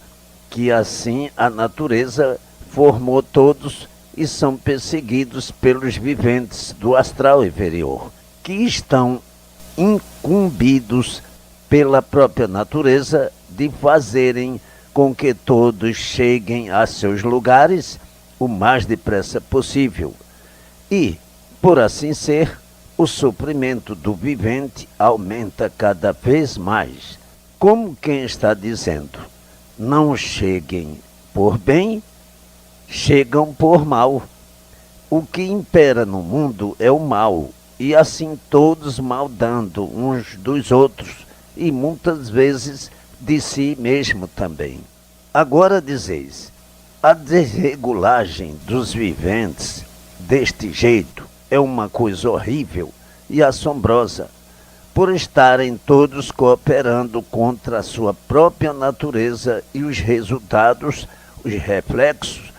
que assim a natureza formou todos e são perseguidos pelos viventes do astral inferior, que estão incumbidos pela própria natureza de fazerem com que todos cheguem a seus lugares o mais depressa possível. E, por assim ser, o sofrimento do vivente aumenta cada vez mais. Como quem está dizendo, não cheguem por bem, chegam por mal. O que impera no mundo é o mal, e assim todos maldando uns dos outros, e muitas vezes de si mesmo também. Agora dizeis, a desregulagem dos viventes deste jeito é uma coisa horrível e assombrosa, por estarem todos cooperando contra a sua própria natureza, e os resultados, os reflexos,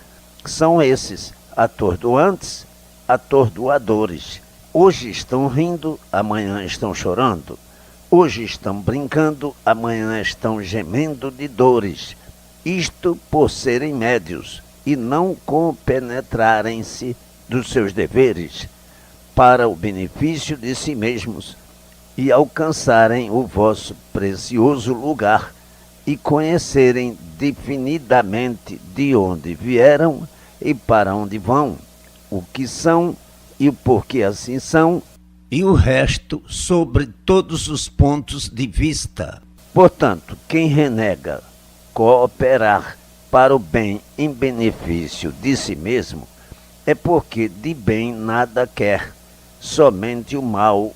são esses, atordoantes, atordoadores. Hoje estão rindo, amanhã estão chorando. Hoje estão brincando, amanhã estão gemendo de dores. Isto por serem médios e não compenetrarem-se dos seus deveres para o benefício de si mesmos e alcançarem o vosso precioso lugar e conhecerem definidamente de onde vieram e para onde vão, o que são e o porquê assim são, e o resto sobre todos os pontos de vista. Portanto, quem renega cooperar para o bem em benefício de si mesmo é porque de bem nada quer, somente o mal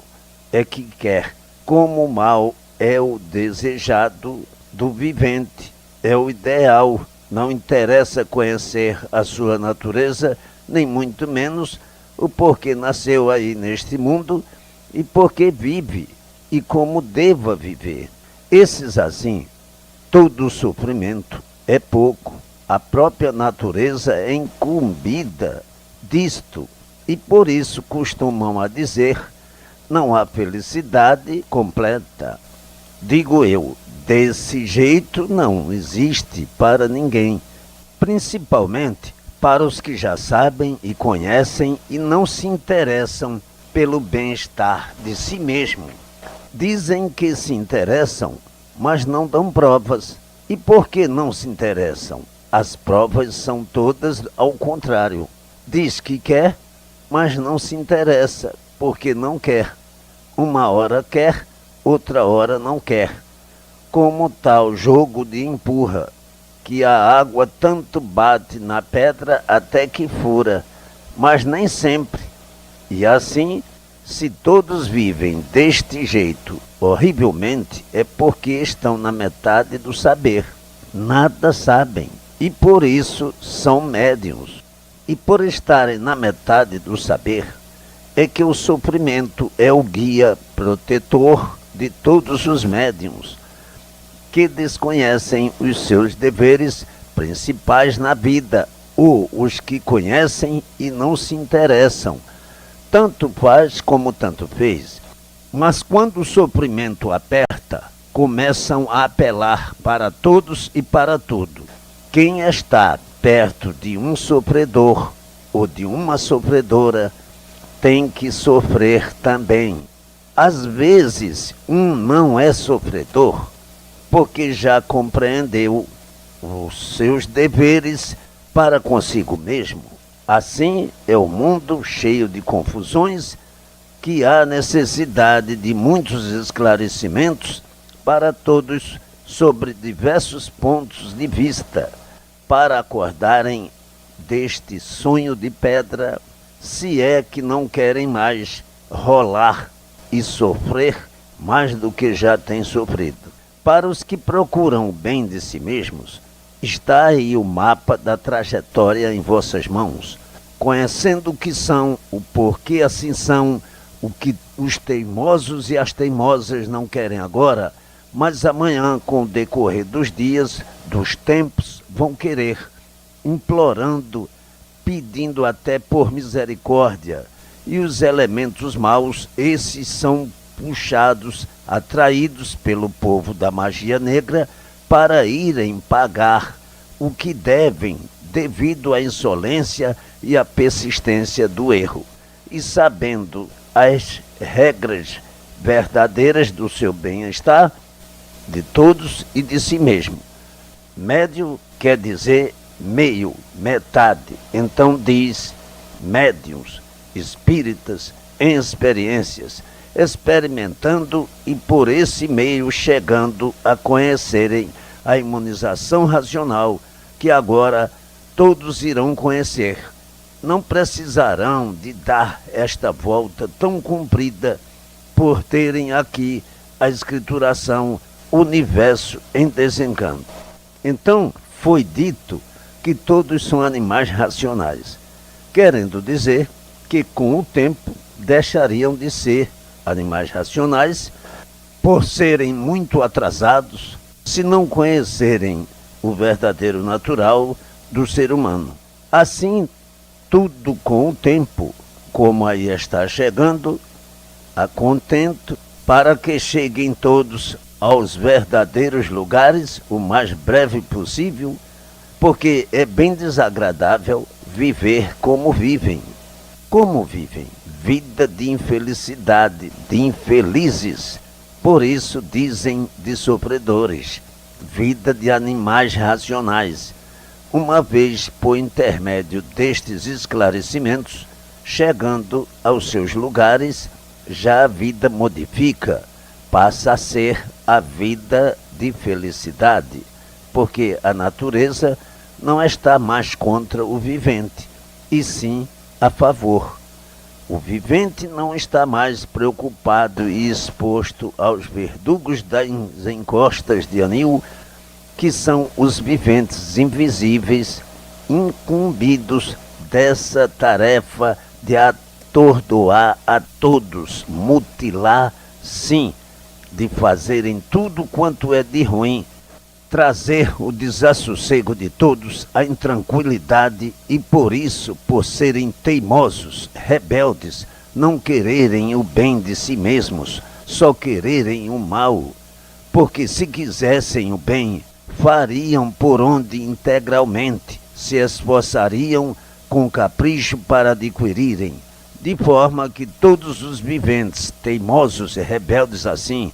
é que quer. Como o mal é o desejado do vivente, é o ideal, não interessa conhecer a sua natureza, nem muito menos o porquê nasceu aí neste mundo e porquê vive e como deva viver. Esses assim, todo o sofrimento é pouco, a própria natureza é incumbida disto e por isso costumam a dizer, não há felicidade completa. Digo eu, desse jeito não existe para ninguém, principalmente para os que já sabem e conhecem e não se interessam pelo bem-estar de si mesmo. Dizem que se interessam, mas não dão provas. E por que não se interessam? As provas são todas ao contrário. Diz que quer, mas não se interessa, porque não quer. Uma hora quer, outra hora não quer. Como tal jogo de empurra, que a água tanto bate na pedra até que fura, mas nem sempre. E assim, se todos vivem deste jeito horrivelmente, é porque estão na metade do saber. Nada sabem, e por isso são médiuns. E por estarem na metade do saber, é que o sofrimento é o guia protetor de todos os médiuns, que desconhecem os seus deveres principais na vida, ou os que conhecem e não se interessam. Tanto faz como tanto fez. Mas quando o sofrimento aperta, começam a apelar para todos e para tudo. Quem está perto de um sofredor ou de uma sofredora tem que sofrer também. Às vezes, um não é sofredor porque já compreendeu os seus deveres para consigo mesmo. Assim é o mundo cheio de confusões, que há necessidade de muitos esclarecimentos para todos sobre diversos pontos de vista, para acordarem deste sonho de pedra, se é que não querem mais rolar e sofrer mais do que já têm sofrido. Para os que procuram o bem de si mesmos, está aí o mapa da trajetória em vossas mãos, conhecendo o que são, o porquê assim são, o que os teimosos e as teimosas não querem agora, mas amanhã, com o decorrer dos dias, dos tempos, vão querer, implorando, pedindo até por misericórdia. E os elementos maus, esses são puxados, atraídos pelo povo da magia negra para irem pagar o que devem devido à insolência e à persistência do erro, e sabendo as regras verdadeiras do seu bem-estar, de todos e de si mesmo. Médio quer dizer meio, metade. Então diz médiuns, espíritas, em experiências, experimentando e por esse meio chegando a conhecerem a imunização racional, que agora todos irão conhecer. Não precisarão de dar esta volta tão comprida por terem aqui a escrituração universo em desencanto. Então foi dito que todos são animais racionais, querendo dizer que com o tempo deixariam de ser animais racionais por serem muito atrasados, se não conhecerem o verdadeiro natural do ser humano. Assim, tudo com o tempo, como aí está chegando, a contento, para que cheguem todos aos verdadeiros lugares o mais breve possível, porque é bem desagradável viver como vivem. Como vivem? Vida de infelicidade, de infelizes. Por isso dizem de sofredores, vida de animais racionais. Uma vez por intermédio destes esclarecimentos, chegando aos seus lugares, já a vida modifica, passa a ser a vida de felicidade, porque a natureza não está mais contra o vivente, e sim a favor. O vivente não está mais preocupado e exposto aos verdugos das encostas de anil, que são os viventes invisíveis, incumbidos dessa tarefa de atordoar a todos, mutilar, sim, de fazerem tudo quanto é de ruim, trazer o desassossego de todos, a intranquilidade e por isso, por serem teimosos, rebeldes, não quererem o bem de si mesmos, só quererem o mal, porque se quisessem o bem, fariam por onde integralmente, se esforçariam com capricho para adquirirem, de forma que todos os viventes, teimosos e rebeldes assim,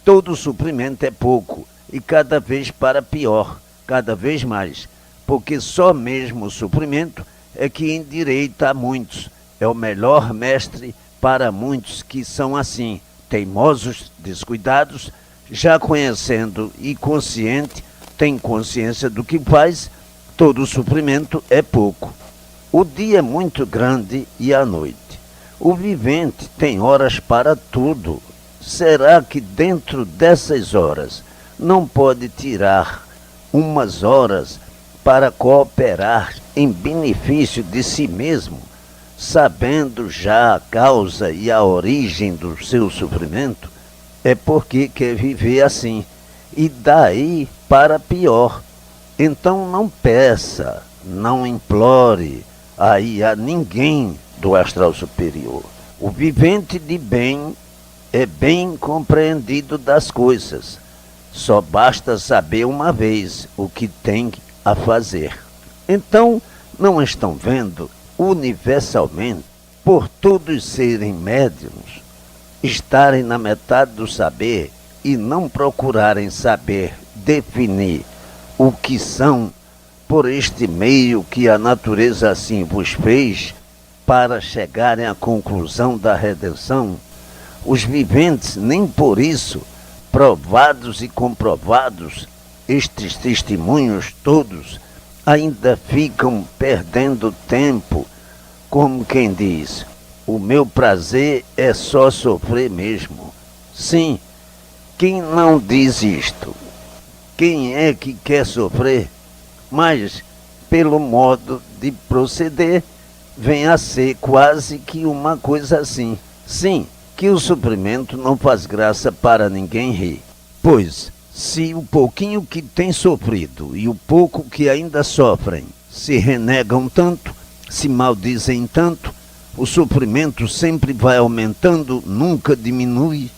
todo suprimento é pouco, e cada vez para pior, cada vez mais, porque só mesmo o suprimento é que endireita a muitos, é o melhor mestre para muitos que são assim, teimosos, descuidados, já conhecendo e consciente, tem consciência do que faz, todo suprimento é pouco. O dia é muito grande e a noite. O vivente tem horas para tudo. Será que dentro dessas horas não pode tirar umas horas para cooperar em benefício de si mesmo, sabendo já a causa e a origem do seu sofrimento? É porque quer viver assim, e daí para pior. Então não peça, não implore aí a ninguém do astral superior. O vivente de bem é bem compreendido das coisas. Só basta saber uma vez o que tem a fazer. Então, não estão vendo, universalmente, por todos serem médiuns, estarem na metade do saber e não procurarem saber definir o que são por este meio que a natureza assim vos fez para chegarem à conclusão da redenção? Os viventes nem por isso, provados e comprovados, estes testemunhos todos, ainda ficam perdendo tempo, como quem diz, o meu prazer é só sofrer mesmo. Sim, quem não diz isto? Quem é que quer sofrer? Mas, pelo modo de proceder, vem a ser quase que uma coisa assim. Sim, que o sofrimento não faz graça para ninguém rir. Pois, se o pouquinho que tem sofrido e o pouco que ainda sofrem se renegam tanto, se maldizem tanto, o sofrimento sempre vai aumentando, nunca diminui,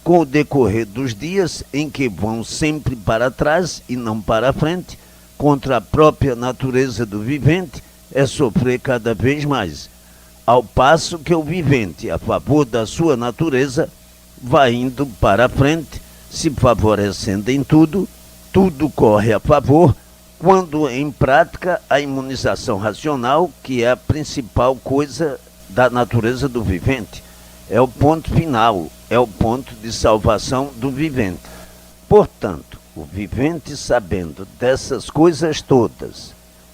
com o decorrer dos dias em que vão sempre para trás e não para frente, contra a própria natureza do vivente é sofrer cada vez mais, ao passo que o vivente, a favor da sua natureza, vai indo para a frente, se favorecendo em tudo, tudo corre a favor, quando em prática a imunização racional, que é a principal coisa da natureza do vivente, é o ponto final, é o ponto de salvação do vivente. Portanto, o vivente, sabendo dessas coisas todas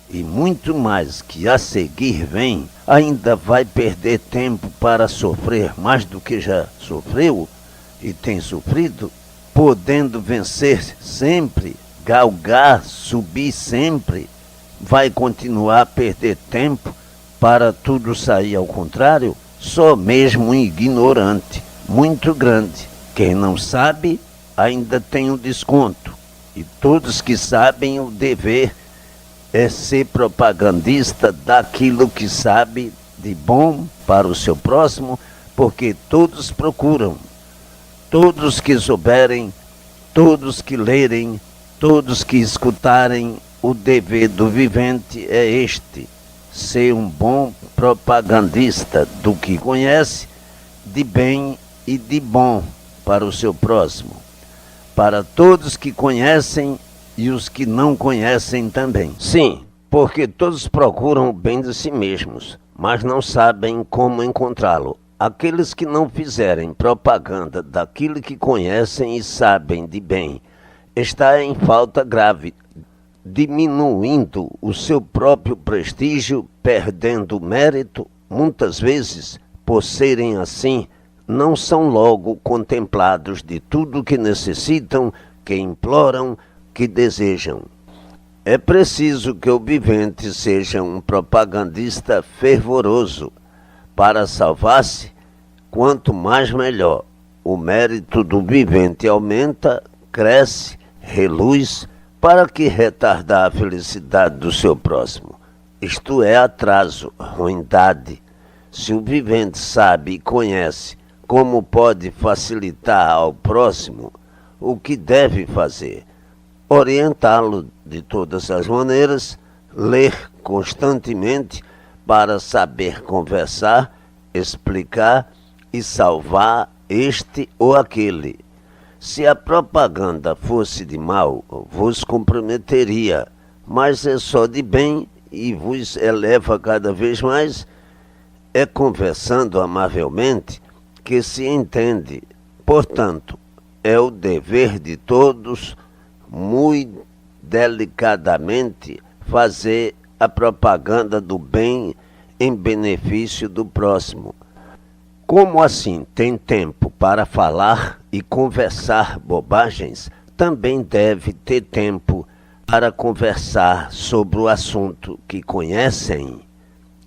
e muito mais que a seguir vem, ainda vai perder tempo para sofrer mais do que já sofreu e tem sofrido, podendo vencer sempre, galgar, subir sempre, vai continuar a perder tempo para tudo sair ao contrário? Só mesmo um ignorante muito grande. Quem não sabe ainda tem um desconto. E todos que sabem, o dever é ser propagandista daquilo que sabe de bom para o seu próximo, porque todos procuram. Todos que souberem, todos que lerem, todos que escutarem, o dever do vivente é este: ser um bom propagandista do que conhece, de bem e de bom para o seu próximo, para todos que conhecem e os que não conhecem também. Sim, porque todos procuram o bem de si mesmos, mas não sabem como encontrá-lo. Aqueles que não fizerem propaganda daquilo que conhecem e sabem de bem, está em falta grave, diminuindo o seu próprio prestígio, perdendo mérito, muitas vezes, por serem assim, não são logo contemplados de tudo que necessitam, que imploram, que desejam. É preciso que o vivente seja um propagandista fervoroso. Para salvar-se, quanto mais melhor. O mérito do vivente aumenta, cresce, reluz, para que retardar a felicidade do seu próximo? Isto é atraso, ruindade. Se o vivente sabe e conhece como pode facilitar ao próximo, o que deve fazer? Orientá-lo de todas as maneiras, ler constantemente para saber conversar, explicar e salvar este ou aquele. Se a propaganda fosse de mal, vos comprometeria, mas é só de bem e vos eleva cada vez mais. É conversando amavelmente que se entende. Portanto, é o dever de todos, muito delicadamente, fazer a propaganda do bem em benefício do próximo. Como assim tem tempo para falar e conversar bobagens, também deve ter tempo para conversar sobre o assunto que conhecem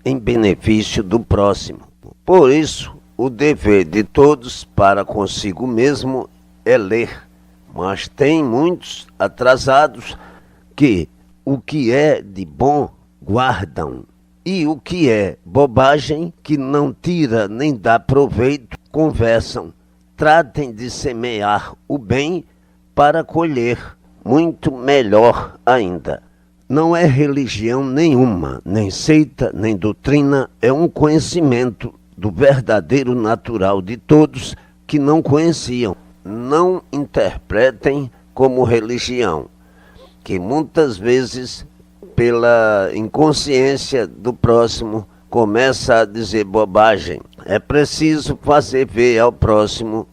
em benefício do próximo. Por isso, o dever de todos para consigo mesmo é ler, mas tem muitos atrasados que o que é de bom guardam e o que é bobagem, que não tira nem dá proveito, conversam. Tratem de semear o bem para colher muito melhor ainda. Não é religião nenhuma, nem seita, nem doutrina, é um conhecimento do verdadeiro natural de todos que não conheciam. Não interpretem como religião, que muitas vezes, pela inconsciência do próximo, começa a dizer bobagem. É preciso fazer ver ao próximo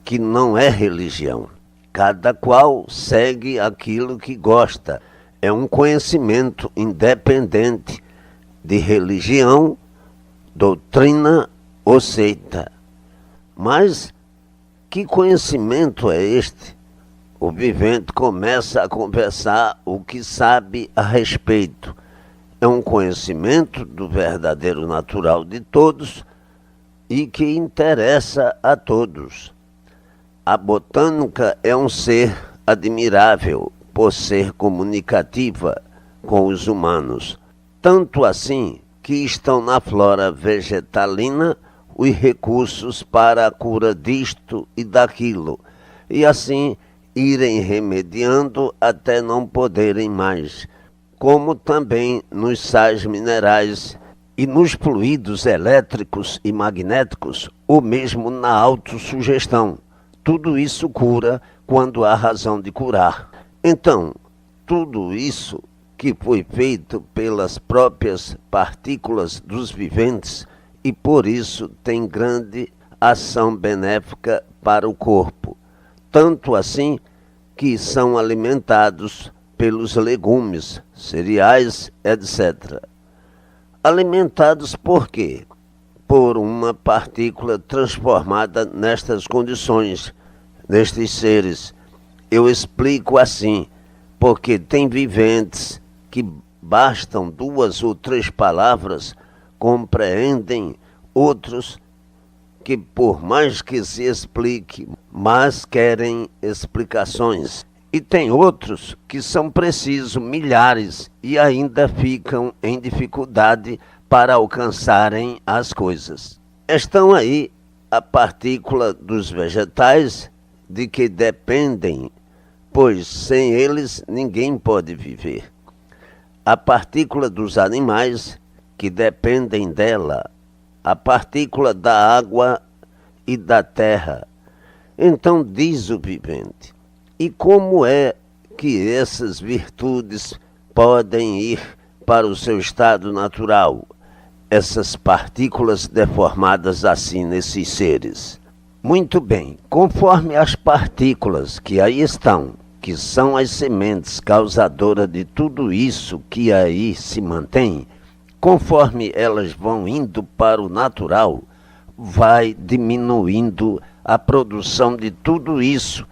que não é religião. Cada qual segue aquilo que gosta. É um conhecimento independente de religião, doutrina ou seita. Mas que conhecimento é este? O vivente começa a conversar o que sabe a respeito. É um conhecimento do verdadeiro natural de todos e que interessa a todos. A botânica é um ser admirável por ser comunicativa com os humanos. Tanto assim que estão na flora vegetalina os recursos para a cura disto e daquilo, e assim irem remediando até não poderem mais, como também nos sais minerais e nos fluidos elétricos e magnéticos, ou mesmo na autossugestão. Tudo isso cura quando há razão de curar. Então, tudo isso que foi feito pelas próprias partículas dos viventes e por isso tem grande ação benéfica para o corpo. Tanto assim que são alimentados pelos legumes, cereais, etc. Alimentados por quê? Por uma partícula transformada nestas condições, nestes seres. Eu explico assim, porque tem viventes que bastam 2 ou 3 palavras, compreendem, outros que por mais que se explique, mas querem explicações. E tem outros que são precisos milhares e ainda ficam em dificuldade para alcançarem as coisas. Estão aí a partícula dos vegetais de que dependem, pois sem eles ninguém pode viver. A partícula dos animais que dependem dela, a partícula da água e da terra. Então diz o vivente, e como é que essas virtudes podem ir para o seu estado natural, essas partículas deformadas assim nesses seres? Muito bem, conforme as partículas que aí estão, que são as sementes causadoras de tudo isso que aí se mantém, conforme elas vão indo para o natural, vai diminuindo a produção de tudo isso,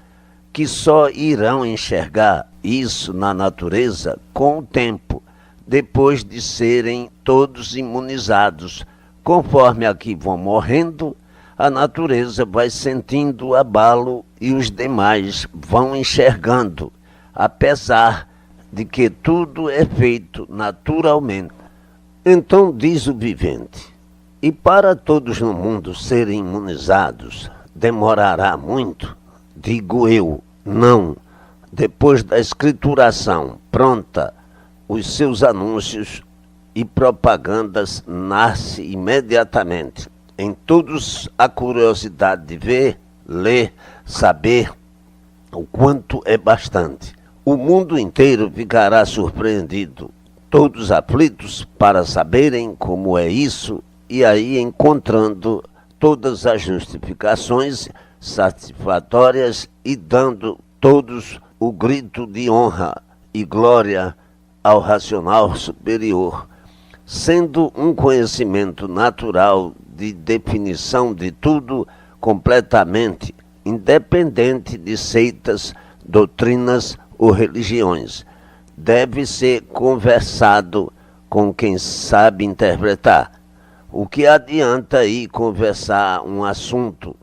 que só irão enxergar isso na natureza com o tempo, depois de serem todos imunizados. Conforme aqui vão morrendo, a natureza vai sentindo o abalo e os demais vão enxergando, apesar de que tudo é feito naturalmente. Então diz o vivente, e para todos no mundo serem imunizados, demorará muito? Digo eu, não. Depois da escrituração pronta, os seus anúncios e propagandas nascem imediatamente. Em todos a curiosidade de ver, ler, saber o quanto é bastante. O mundo inteiro ficará surpreendido, todos aflitos para saberem como é isso, e aí encontrando todas as justificações satisfatórias e dando todos o grito de honra e glória ao racional superior, sendo um conhecimento natural de definição de tudo completamente, independente de seitas, doutrinas ou religiões. Deve ser conversado com quem sabe interpretar. O que adianta aí conversar um assunto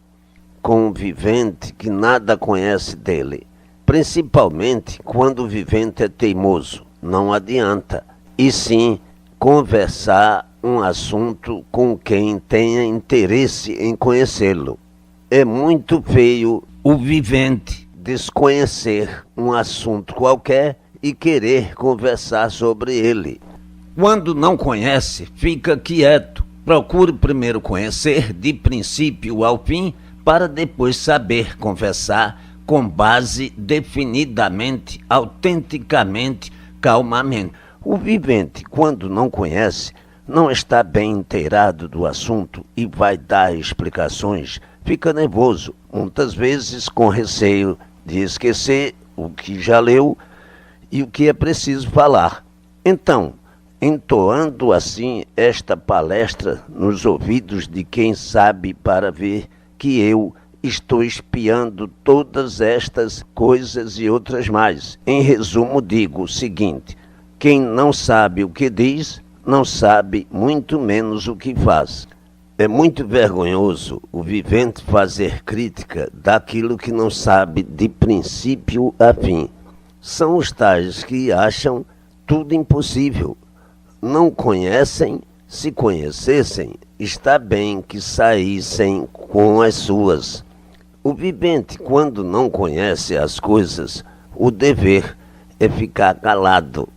com um vivente que nada conhece dele? Principalmente quando o vivente é teimoso. Não adianta. E sim conversar um assunto com quem tenha interesse em conhecê-lo. É muito feio o vivente desconhecer um assunto qualquer e querer conversar sobre ele. Quando não conhece, fica quieto. Procure primeiro conhecer de princípio ao fim, para depois saber conversar com base definidamente, autenticamente, calmamente. O vivente, quando não conhece, não está bem inteirado do assunto e vai dar explicações, fica nervoso, muitas vezes com receio de esquecer o que já leu e o que é preciso falar. Então, entoando assim esta palestra nos ouvidos de quem sabe para ver que eu estou espiando todas estas coisas e outras mais. Em resumo, digo o seguinte: quem não sabe o que diz, não sabe muito menos o que faz. É muito vergonhoso o vivente fazer crítica daquilo que não sabe de princípio a fim. São os tais que acham tudo impossível. Não conhecem, se conhecessem, está bem que saíssem com as suas. O vivente, quando não conhece as coisas, o dever é ficar calado.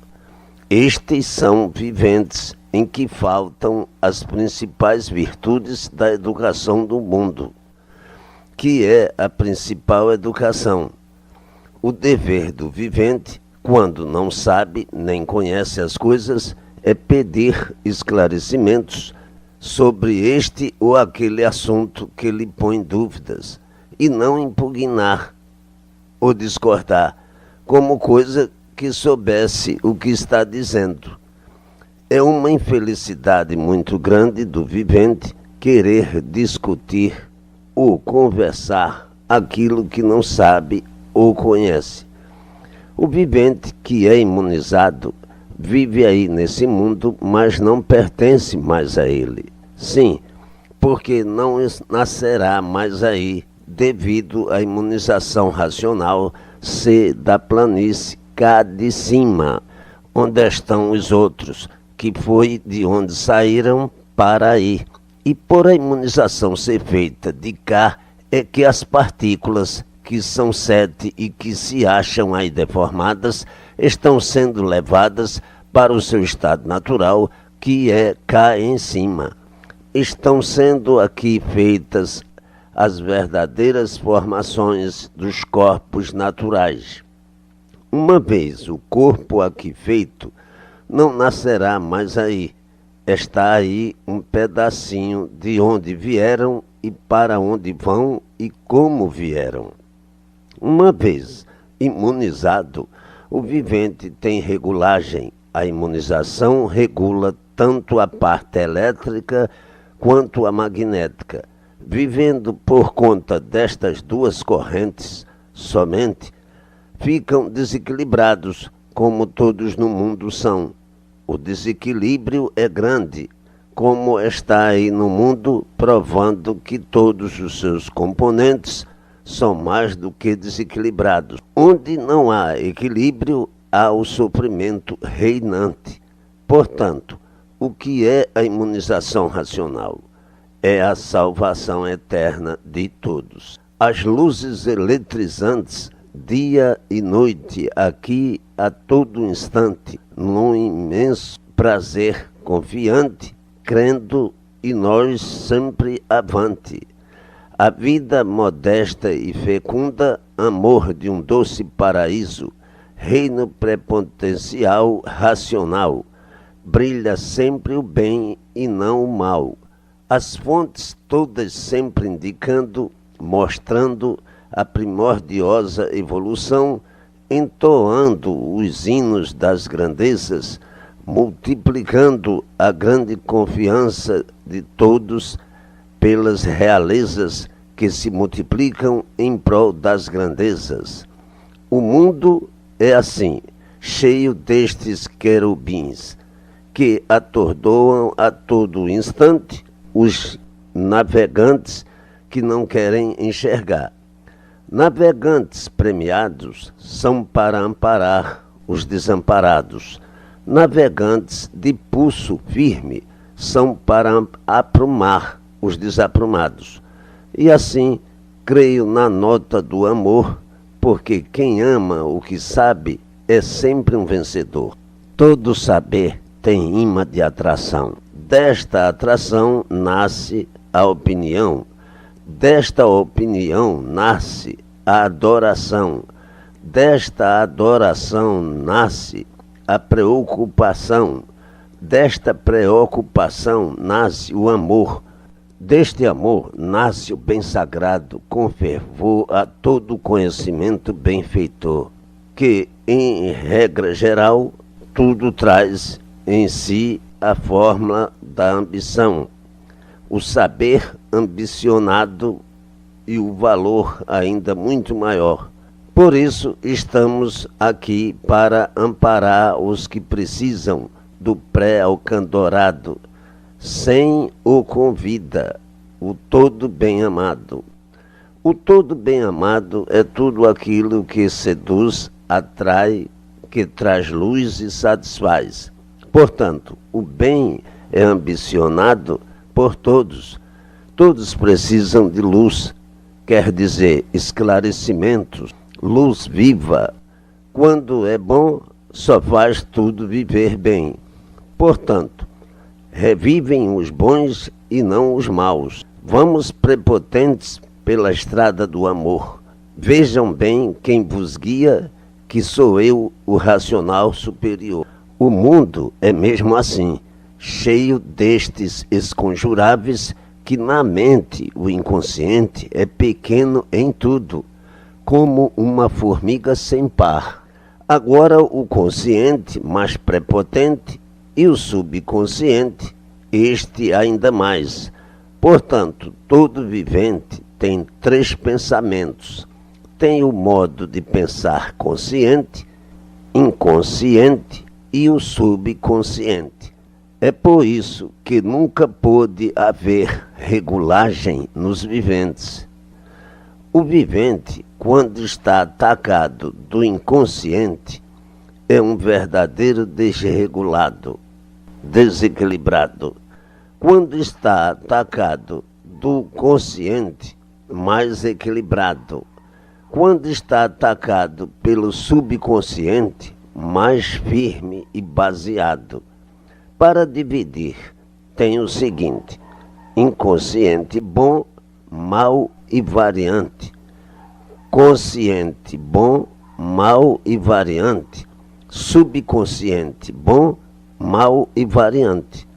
Estes são viventes em que faltam as principais virtudes da educação do mundo, que é a principal educação. O dever do vivente, quando não sabe nem conhece as coisas, é pedir esclarecimentos sobre este ou aquele assunto que lhe põe dúvidas, e não impugnar ou discordar, como coisa que soubesse o que está dizendo. É uma infelicidade muito grande do vivente querer discutir ou conversar aquilo que não sabe ou conhece. O vivente que é imunizado vive aí nesse mundo, mas não pertence mais a ele. Sim, porque não nascerá mais aí, devido à imunização racional ser da planície cá de cima, onde estão os outros, que foi de onde saíram para aí. E por a imunização ser feita de cá, é que as partículas, que são 7 e que se acham aí deformadas, estão sendo levadas para o seu estado natural, que é cá em cima. Estão sendo aqui feitas as verdadeiras formações dos corpos naturais. Uma vez o corpo aqui feito, não nascerá mais aí. Está aí um pedacinho de onde vieram e para onde vão e como vieram. Uma vez imunizado, o vivente tem regulagem. A imunização regula tanto a parte elétrica quanto a magnética. Vivendo por conta destas duas correntes somente, ficam desequilibrados, como todos no mundo são. O desequilíbrio é grande, como está aí no mundo, provando que todos os seus componentes são mais do que desequilibrados. Onde não há equilíbrio, há o sofrimento reinante. Portanto, o que é a imunização racional? É a salvação eterna de todos. As luzes eletrizantes, dia e noite, aqui a todo instante, num imenso prazer confiante, crendo e nós sempre avante. A vida modesta e fecunda, amor de um doce paraíso, reino prepotencial racional, brilha sempre o bem e não o mal. As fontes todas sempre indicando, mostrando a primordiosa evolução, entoando os hinos das grandezas, multiplicando a grande confiança de todos pelas realezas que se multiplicam em prol das grandezas. O mundo é assim, cheio destes querubins, que atordoam a todo instante os navegantes que não querem enxergar. Navegantes premiados são para amparar os desamparados. Navegantes de pulso firme são para aprumar os desaprumados. E assim, creio na nota do amor, porque quem ama o que sabe é sempre um vencedor. Todo saber tem imã de atração. Desta atração nasce a opinião. Desta opinião nasce a adoração. Desta adoração nasce a preocupação. Desta preocupação nasce o amor. Deste amor nasce o bem sagrado, com fervor a todo conhecimento benfeitor, que, em regra geral, tudo traz em si a fórmula da ambição, o saber ambicionado e o valor ainda muito maior. Por isso, estamos aqui para amparar os que precisam do pré-alcandorado, sem o convida, o todo bem-amado. O todo bem-amado é tudo aquilo que seduz, atrai, que traz luz e satisfaz. Portanto, o bem é ambicionado por todos. Todos precisam de luz, quer dizer, esclarecimentos, luz viva. Quando é bom, só faz tudo viver bem. Portanto, revivem os bons e não os maus. Vamos prepotentes pela estrada do amor. Vejam bem quem vos guia, que sou eu, o racional superior. O mundo é mesmo assim, cheio destes esconjuráveis que na mente o inconsciente é pequeno em tudo, como uma formiga sem par. Agora o consciente mais prepotente e o subconsciente, este ainda mais. Portanto, todo vivente tem 3 pensamentos. Tem o modo de pensar consciente, inconsciente e o subconsciente. É por isso que nunca pôde haver regulagem nos viventes. O vivente, quando está atacado do inconsciente, é um verdadeiro desregulado, desequilibrado. Quando está atacado do consciente, mais equilibrado. Quando está atacado pelo subconsciente, mais firme e baseado. Para dividir, tem o seguinte: inconsciente bom, mau e variante. Consciente bom, mau e variante. Subconsciente bom, mau e variante.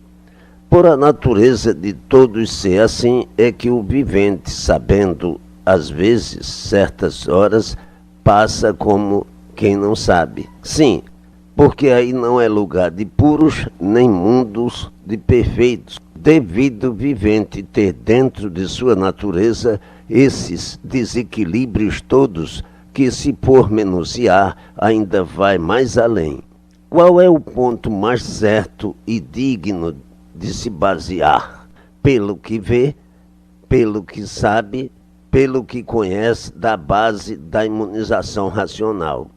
Por a natureza de todos ser assim, é que o vivente, sabendo, às vezes, certas horas, passa como quem não sabe. Sim, porque aí não é lugar de puros, nem mundos de perfeitos, devido o vivente ter dentro de sua natureza esses desequilíbrios todos que, se pormenunciar, ainda vai mais além. Qual é o ponto mais certo e digno de se basear? Pelo que vê, pelo que sabe, pelo que conhece da base da imunização racional.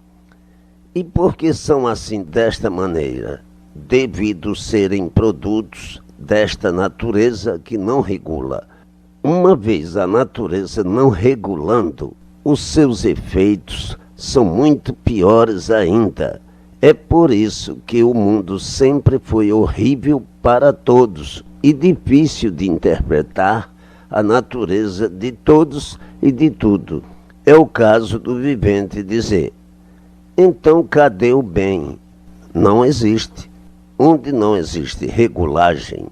E por que são assim desta maneira? Devido serem produtos desta natureza que não regula. Uma vez a natureza não regulando, os seus efeitos são muito piores ainda. É por isso que o mundo sempre foi horrível para todos e difícil de interpretar a natureza de todos e de tudo. É o caso do vivente dizer: então cadê o bem? Não existe. Onde não existe regulagem,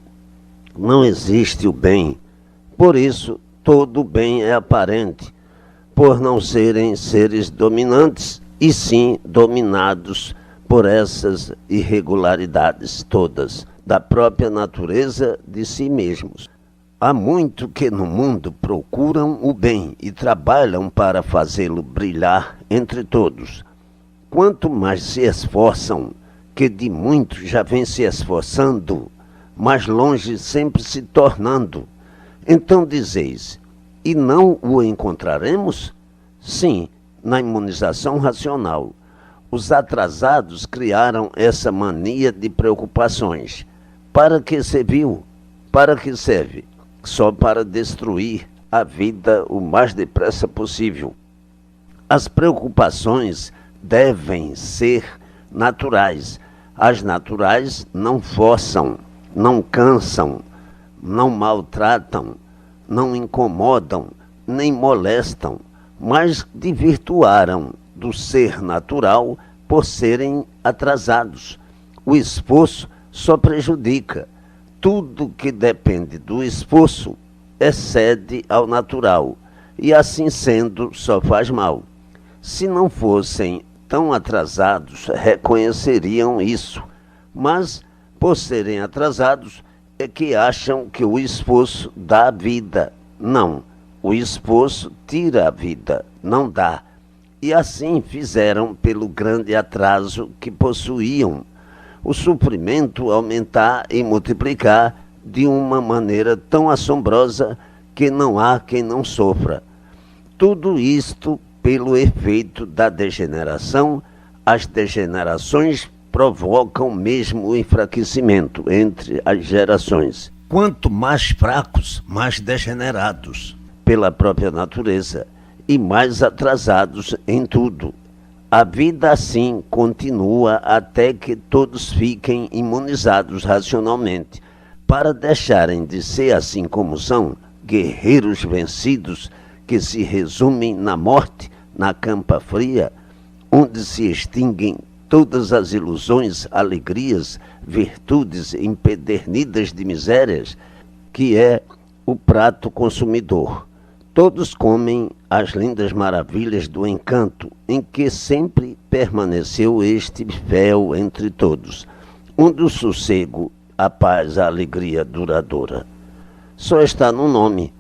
não existe o bem. Por isso, todo o bem é aparente, por não serem seres dominantes, e sim dominados por essas irregularidades todas da própria natureza de si mesmos. Há muito que no mundo procuram o bem e trabalham para fazê-lo brilhar entre todos. Quanto mais se esforçam, que de muito já vem se esforçando, mais longe sempre se tornando. Então dizeis: e não o encontraremos? Sim, na imunização racional. Os atrasados criaram essa mania de preocupações. Para que serviu? Para que serve? Só para destruir a vida o mais depressa possível. As preocupações devem ser naturais. As naturais não forçam, não cansam, não maltratam, não incomodam, nem molestam, mas desvirtuaram do ser natural por serem atrasados. O esforço só prejudica. Tudo que depende do esforço excede ao natural, e assim sendo só faz mal. Se não fossem tão atrasados, reconheceriam isso, mas por serem atrasados é que acham que o esforço dá a vida. Não, o esforço tira a vida, não dá. E assim fizeram pelo grande atraso que possuíam. O sofrimento aumentar e multiplicar de uma maneira tão assombrosa que não há quem não sofra. Tudo isto pelo efeito da degeneração. As degenerações provocam mesmo o enfraquecimento entre as gerações. Quanto mais fracos, mais degenerados pela própria natureza e mais atrasados em tudo. A vida assim continua até que todos fiquem imunizados racionalmente, para deixarem de ser assim como são, guerreiros vencidos que se resumem na morte, na campa fria, onde se extinguem todas as ilusões, alegrias, virtudes empedernidas de misérias, que é o prato consumidor. Todos comem as lindas maravilhas do encanto, em que sempre permaneceu este fel entre todos, onde o sossego, a paz, a alegria duradoura. Só está no nome.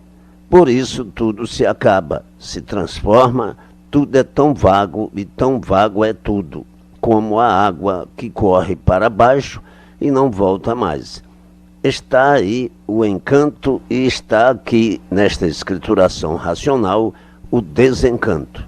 Por isso tudo se acaba, se transforma, tudo é tão vago e tão vago é tudo, como a água que corre para baixo e não volta mais. Está aí o encanto e está aqui, nesta escrituração racional, o desencanto.